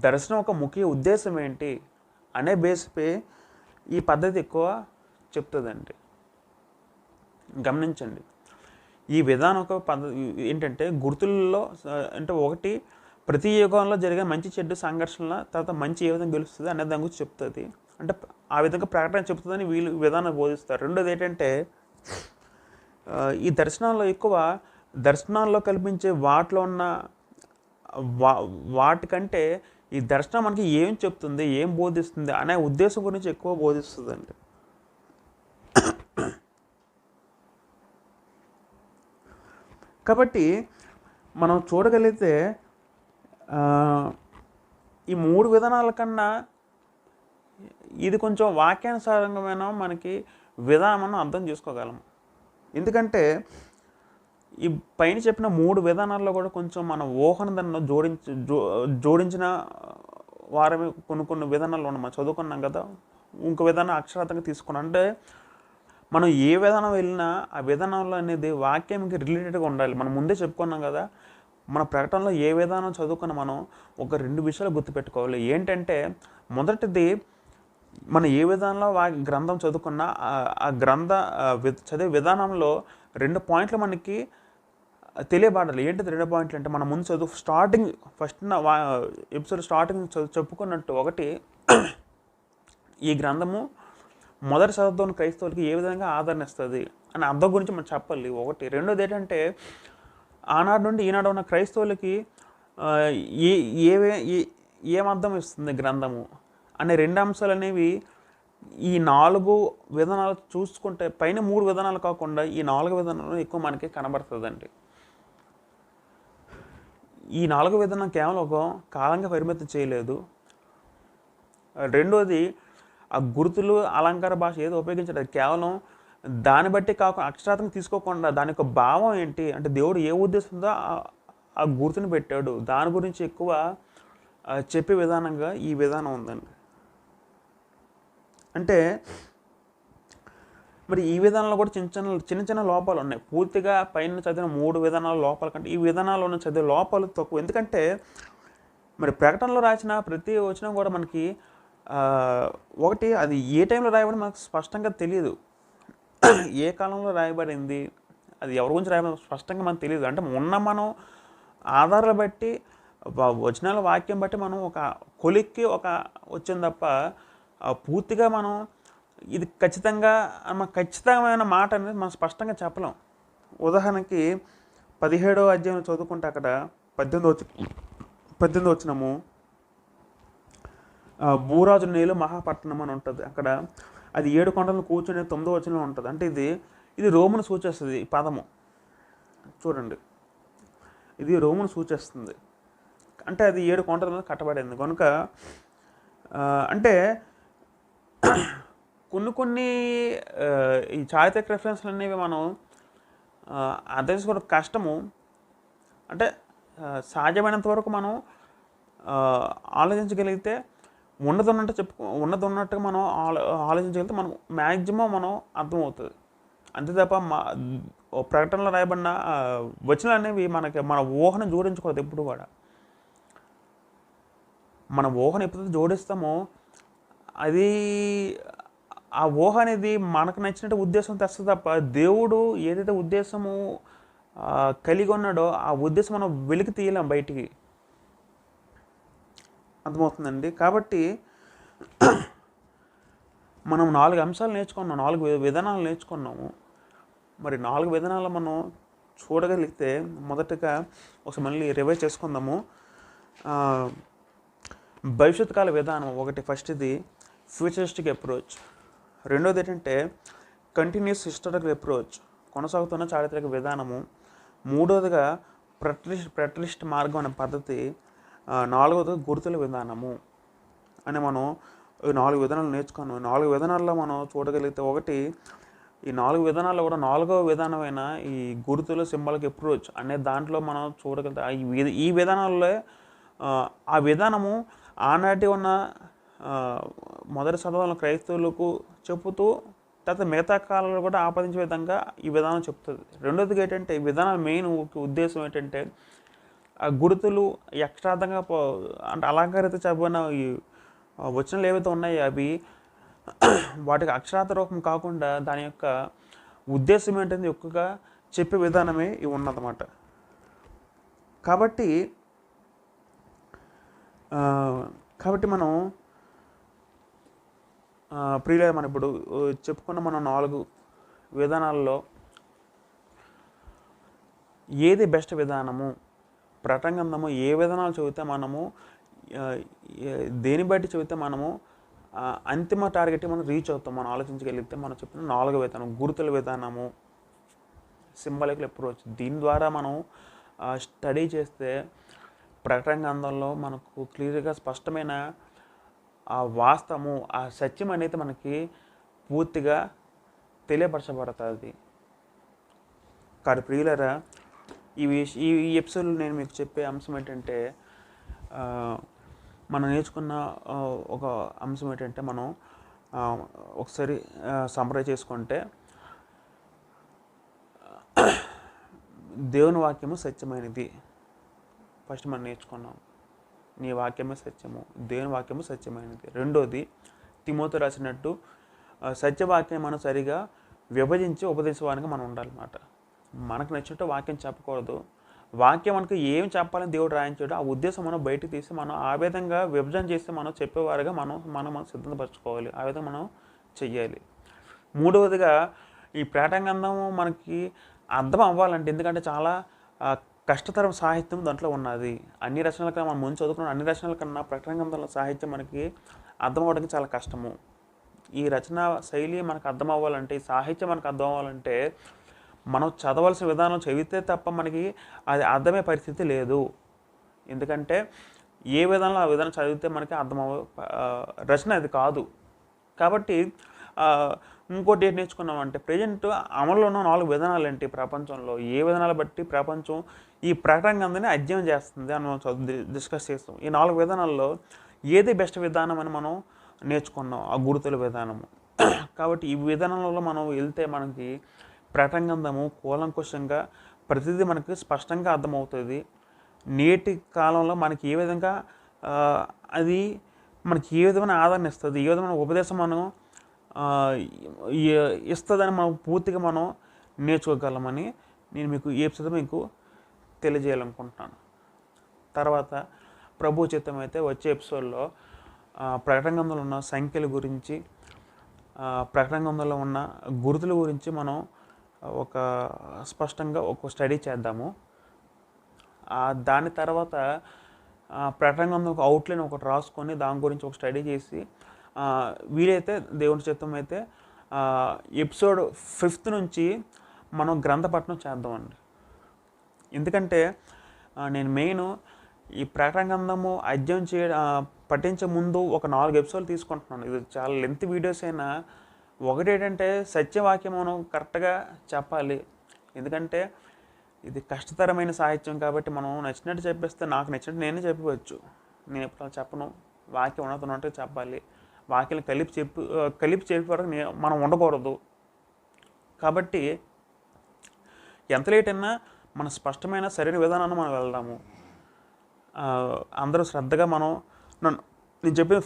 దర్శనం ఒక ముఖ్య ఉద్దేశం ఏంటి అనే బేస్పై ఈ పద్ధతి ఎక్కువ చెప్తుందండి. గమనించండి, ఈ విధానం ఒక పద్ధతి ఏంటంటే గుర్తుల్లో అంటే ఒకటి ప్రతి యుగంలో జరిగే మంచి చెడ్డు సంఘర్షణ తర్వాత మంచి ఏ విధంగా గెలుస్తుంది అనే దాని గురించి చెప్తుంది. అంటే ఆ విధంగా ప్రకటన చెప్తుందని వీళ్ళు విధానం బోధిస్తారు. రెండోది ఏంటంటే ఈ దర్శనాల్లో కల్పించే వాటిలో ఉన్న వాటికంటే ఈ దర్శనం మనకి ఏం చెప్తుంది, ఏం బోధిస్తుంది అనే ఉద్దేశం గురించి ఎక్కువ బోధిస్తుందండి. కాబట్టి మనం చూడగలిగితే ఈ మూడు విధానాల కన్నా ఇది కొంచెం వాక్యానుసారంగా మనకి విధానం అర్థం చేసుకోగలం. ఎందుకంటే ఈ పైన చెప్పిన మూడు విధానాల్లో కూడా కొంచెం మన ఊహను దాన్ని జోడించిన వారమే కొన్ని విధానాలు ఉన్నాయి. మనం చదువుకున్నాం కదా, ఇంకో విధానం అక్షరార్థంగా తీసుకున్నాం. అంటే మనం ఏ విధానం వెళ్ళినా ఆ విధానంలో అనేది వాక్యంకి రిలేటెడ్గా ఉండాలి. మనం ముందే చెప్పుకున్నాం కదా, మన ప్రకటనలో ఏ విధానం చదువుకున్నా మనం ఒక 2 విషయాలు గుర్తుపెట్టుకోవాలి. ఏంటంటే మొదటిది, మనం ఏ విధానంలో గ్రంథం చదువుకున్నా ఆ చదివే విధానంలో 2 పాయింట్లు మనకి తెలియబడాలి. ఏంటిది 2 పాయింట్లు అంటే, మనం ముందు ఫస్ట్ ఎపిసోడ్ స్టార్టింగ్ చెప్పుకున్నట్టు, ఒకటి ఈ గ్రంథము మొదటి శతాబ్దం క్రైస్తవులకి ఏ విధంగా ఆదరణ ఇస్తుంది అని అర్థం గురించి మనం చెప్పాలి ఒకటి. రెండోది ఏంటంటే, ఆనాడు నుండి ఈనాడు ఉన్న క్రైస్తవులకి ఏం అర్థం ఇస్తుంది గ్రంథము అనే 2 అంశాలు అనేవి ఈ 4 విధానాలు చూసుకుంటే, పైన 3 విధానాలు కాకుండా ఈ 4 విధానాలు ఎక్కువ మనకి కనబడుతుందండి. ఈ 4 విధానం కేవలం ఒక కాలంగా పరిమితం చేయలేదు. రెండోది, ఆ గుర్తులు అలంకార భాష ఏదో ఉపయోగించలేదు, కేవలం దాన్ని బట్టి కాకుండా అక్షరార్థం తీసుకోకుండా దాని యొక్క భావం ఏంటి అంటే దేవుడు ఏ ఉద్దేశంతో ఆ గుర్తుని పెట్టాడు దాని గురించి ఎక్కువ చెప్పే విధానంగా ఈ విధానం ఉందండి. అంటే మరి ఈ విధానంలో కూడా చిన్న చిన్న లోపాలు ఉన్నాయి. పూర్తిగా పైన చదివిన 3 విధానాల లోపాల కంటే ఈ విధానాల్లో ఉన్న చదివే లోపాలు తక్కువ. ఎందుకంటే మరి ప్రకటనలో రాసిన ప్రతి వచనం కూడా మనకి ఒకటి, అది ఏ టైంలో రాయబడి మనకు స్పష్టంగా తెలియదు. ఏ కాలంలో రాయబడింది, అది ఎవరి గురించి రాయబడి స్పష్టంగా మనకు తెలియదు. అంటే మనం ఆధారాలు బట్టి వచనాల వాక్యం బట్టి మనం ఒక కొలిక్కి వచ్చింది తప్ప పూర్తిగా మనం ఇది ఖచ్చితమైన మాట అనేది మనం స్పష్టంగా చెప్పలేం. ఉదాహరణకి 17వ అధ్యాయం చదువుకుంటే అక్కడ 18 వచనము, భూరాజు నేలు మహాపట్టణం అని ఉంటుంది. అక్కడ అది 7 కొండలను కూర్చొని 9వ వచనంలో ఉంటుంది. అంటే ఇది రోమును సూచిస్తుంది. ఈ పదము చూడండి, ఇది రోమును సూచిస్తుంది. అంటే అది 7 కొండల మీద కట్టబడింది కనుక, అంటే కొన్ని ఈ చారిత్రక రెఫరెన్స్లు అనేవి మనం అర్థం చేసుకోవడం కష్టము. అంటే సాధ్యమైనంత వరకు మనం ఆలోచించగలిగితే ఉన్నది ఉన్నట్టుగా మనం ఆలోచించగలిగితే మనం మ్యాక్సిమం మనం అర్థమవుతుంది. అంతే తప్ప ఓ ప్రకటనలో రాయబడిన వచనాలు అనేవి మన ఊహను జోడించకూడదు ఎప్పుడు కూడా. మన ఊహను ఎప్పుడైతే జోడిస్తామో అది ఆ ఊహ అనేది మనకు నచ్చినట్టు ఉద్దేశం తెస్తుంది తప్ప దేవుడు ఏదైతే ఉద్దేశము కలిగి ఉన్నాడో ఆ ఉద్దేశం మనం వెలికి తీయలేం బయటికి. అర్థమవుతుందండి. కాబట్టి మనం 4 అంశాలు నేర్చుకున్నాం, 4 విధానాలు నేర్చుకున్నాము. మరి 4 విధానాలు మనం చూడగలిగితే మొదటగా ఒకసారి మళ్ళీ రివైజ్ చేసుకుందాము. భవిష్యత్ కాల విధానం ఒకటి, ఫస్ట్ది ఫ్యూచరిస్టిక్ అప్రోచ్. రెండోది ఏంటంటే కంటిన్యూస్ హిస్టారికల్ అప్రోచ్, కొనసాగుతున్న చారిత్రక విధానము. మూడోదిగా ప్రటలిస్ట్ మార్గం అనే పద్ధతి. నాలుగోది గుర్తుల విధానము అని మనం 4 విధానాలు నేర్చుకున్నాం. 4 విధానాల్లో మనం చూడగలిగితే ఒకటి, ఈ 4 విధానాల్లో కూడా 4వ విధానమైన ఈ గుర్తులు సింబాలిక్ అప్రోచ్ అనే దాంట్లో మనం చూడగలిగితే ఈ విధానాల్లో ఆ విధానము ఆనాటి ఉన్న మొదటి శతకంలో క్రైస్తవులకు చెబుతూ తర్వాత మిగతా కాలంలో కూడా ఆపాదించే విధంగా ఈ విధానం చెప్తుంది. రెండోది ఏంటంటే ఈ విధానం మెయిన్ ఉద్దేశం ఏంటంటే ఆ గుర్తులు యక్షార్థంగా అంటే అలంకారిత చెప్పిన ఈ వచనాలు ఏవైతే ఉన్నాయో అవి వాటికి అక్షరార్థ రూపం కాకుండా దాని యొక్క ఉద్దేశం ఏంటంటే ఎక్కువగా చెప్పే విధానమే ఇవి ఉన్నదన్నమాట. కాబట్టి మనం ప్రియులే మనం ఇప్పుడు చెప్పుకున్న మనం 4 విధానాల్లో ఏది బెస్ట్ విధానము, ప్రకటన గ్రంథము ఏ విధానాలు చదివితే మనము దేని బట్టి చదివితే మనము అంతిమ టార్గెట్ మనం రీచ్ అవుతాం, మనం ఆలోచించగలిగితే మనం చెప్పిన 4వ విధానం గుర్తుల విధానము, సింబాలిక్ అప్రోచ్. దీని ద్వారా మనం స్టడీ చేస్తే ప్రకటన గ్రంథంలో మనకు క్లియర్గా స్పష్టమైన ఆ వాస్తవము, ఆ సత్యం అనేది మనకి పూర్తిగా తెలియపరచబడుతుంది. కాదు ప్రియులరా, ఈ ఎపిసోడ్లో నేను మీకు చెప్పే అంశం ఏంటంటే మనం నేర్చుకున్న ఒక అంశం ఏంటంటే మనం ఒకసారి సమ్మరైజ్ చేసుకుంటే దేవుని వాక్యము సత్యమైనది ఫస్ట్ మనం నేర్చుకున్నాం. నీ వాక్యమే సత్యము, దేవుని వాక్యము సత్యమైనది. రెండోది తిమోతి రాసినట్టు సత్యవాక్యం మనం సరిగా విభజించి ఉపదేశవానికి మనం ఉండాలన్నమాట. మనకు నచ్చినట్టు వాక్యం చెప్పకూడదు. వాక్యం మనకు ఏం చెప్పాలని దేవుడు రాయించాడో ఆ ఉద్దేశం మనం బయటకు తీసి మనం ఆ విధంగా విభజన చేసి మనం చెప్పేవారుగా మనం సిద్ధపరచుకోవాలి. ఆ విధంగా మనం చెయ్యాలి. మూడవదిగా ఈ ప్రకటన గ్రంథము మనకి అర్థం అవ్వాలంటే, ఎందుకంటే చాలా కష్టతరం సాహిత్యం దాంట్లో ఉన్నది. అన్ని రచనల కన్నా మనం ముందు చదువుకున్న అన్ని రచనల కన్నా ప్రకటన గ్రంథంలో సాహిత్యం మనకి అర్థం అవ్వడానికి చాలా కష్టము. ఈ రచన శైలి మనకు అర్థం అవ్వాలంటే, ఈ సాహిత్యం మనకు అర్థం అవ్వాలంటే మనం చదవాల్సిన విధానం చదివితే తప్ప మనకి అది అర్థమయ్యే పరిస్థితి లేదు. ఎందుకంటే ఏ విధానంలో ఆ విధానం చదివితే మనకి రచన అది కాదు. కాబట్టి ఇంకోటి ఏంటి నేర్చుకున్నామంటే ప్రజెంట్ అమల్లో ఉన్న 4 విధానాలు ఏంటి ప్రపంచంలో, ఏ విధానాలు బట్టి ప్రపంచం ఈ ప్రకటన గ్రంథాన్ని అధ్యయనం చేస్తుంది అని మనం డిస్కస్ చేస్తాం. ఈ 4 విధానాల్లో ఏది బెస్ట్ విధానం అని మనం నేర్చుకున్నాం, ఆ గుర్తుల విధానము. కాబట్టి ఈ విధానంలో మనం వెళ్తే మనకి ప్రకటన గ్రంథము కూలంకుషంగా ప్రతిదీ మనకి స్పష్టంగా అర్థమవుతుంది. నేటి కాలంలో మనకి ఏ విధంగా అది మనకి ఏ విధమైన ఆదరణ ఇస్తుంది, ఏ విధమైన ఉపదేశం మనం ఇస్తుందని మనం పూర్తిగా మనం నేర్చుకోగలమని నేను మీకు ఈ ఎపిసోడ్ మీకు తెలియజేయాలనుకుంటున్నాను. తర్వాత ప్రభు చిత్తం అయితే వచ్చే ఎపిసోడ్లో ప్రకటన గ్రంథంలో ఉన్న సంఖ్యల గురించి, ప్రకటన గ్రంథంలో ఉన్న గుర్తుల గురించి మనం ఒక స్పష్టంగా ఒక స్టడీ చేద్దాము. దాని తర్వాత ప్రకటన గ్రంథం ఒక అవుట్లైన్ ఒకటి రాసుకొని దాని గురించి ఒక స్టడీ చేసి వీలైతే దేవుని చిత్తం అయితే ఎపిసోడ్ 5 నుంచి మనం గ్రంథ పఠనం చేద్దామండి. ఎందుకంటే నేను మెయిన్ ఈ ప్రకటన గ్రంథము అధ్యయనం పఠించే ముందు ఒక 4 ఎపిసోడ్లు తీసుకుంటున్నాను. ఇది చాలా లెంత్ వీడియోస్ అయినా ఒకటేంటంటే సత్యవాక్యం మనం కరెక్ట్గా చెప్పాలి. ఎందుకంటే ఇది కష్టతరమైన సాహిత్యం కాబట్టి మనం నచ్చినట్టు చెప్పేస్తే నాకు నచ్చినట్టు నేనే చెప్పవచ్చు. నేను ఎప్పుడు చెప్పను, వాక్యం ఉన్నట్టు చెప్పాలి. వాక్యం కలిపి చెప్పే వరకు మనం ఉండకూడదు. కాబట్టి ఎంత లేట్ అయినా మన స్పష్టమైన సరైన విధానాన్ని మనం వెళ్దాము. అందరూ శ్రద్ధగా నేను చెప్పిన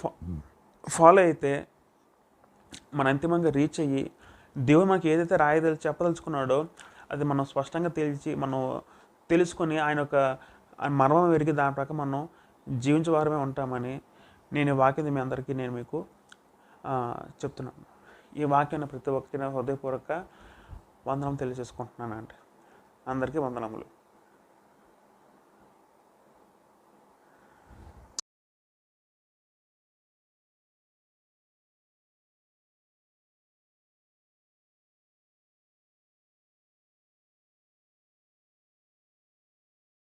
ఫాలో అయితే మన అంతిమంగా రీచ్ అయ్యి దేవుడు మనకి ఏదైతే చెప్పదలుచుకున్నాడో అది మనం స్పష్టంగా మనం తెలుసుకొని ఆయన మర్మం వెరిగి దాని ప్రకారం మనం జీవించేవారమే ఉంటామని నేను ఈ వాక్యం మీ అందరికీ మీకు చెప్తున్నాను. ఈ వాక్యాన్ని ప్రతి ఒక్కరికి హృదయపూర్వక వందనం తెలియజేసుకుంటున్నాను. అంటే అందరికీ వందనములు.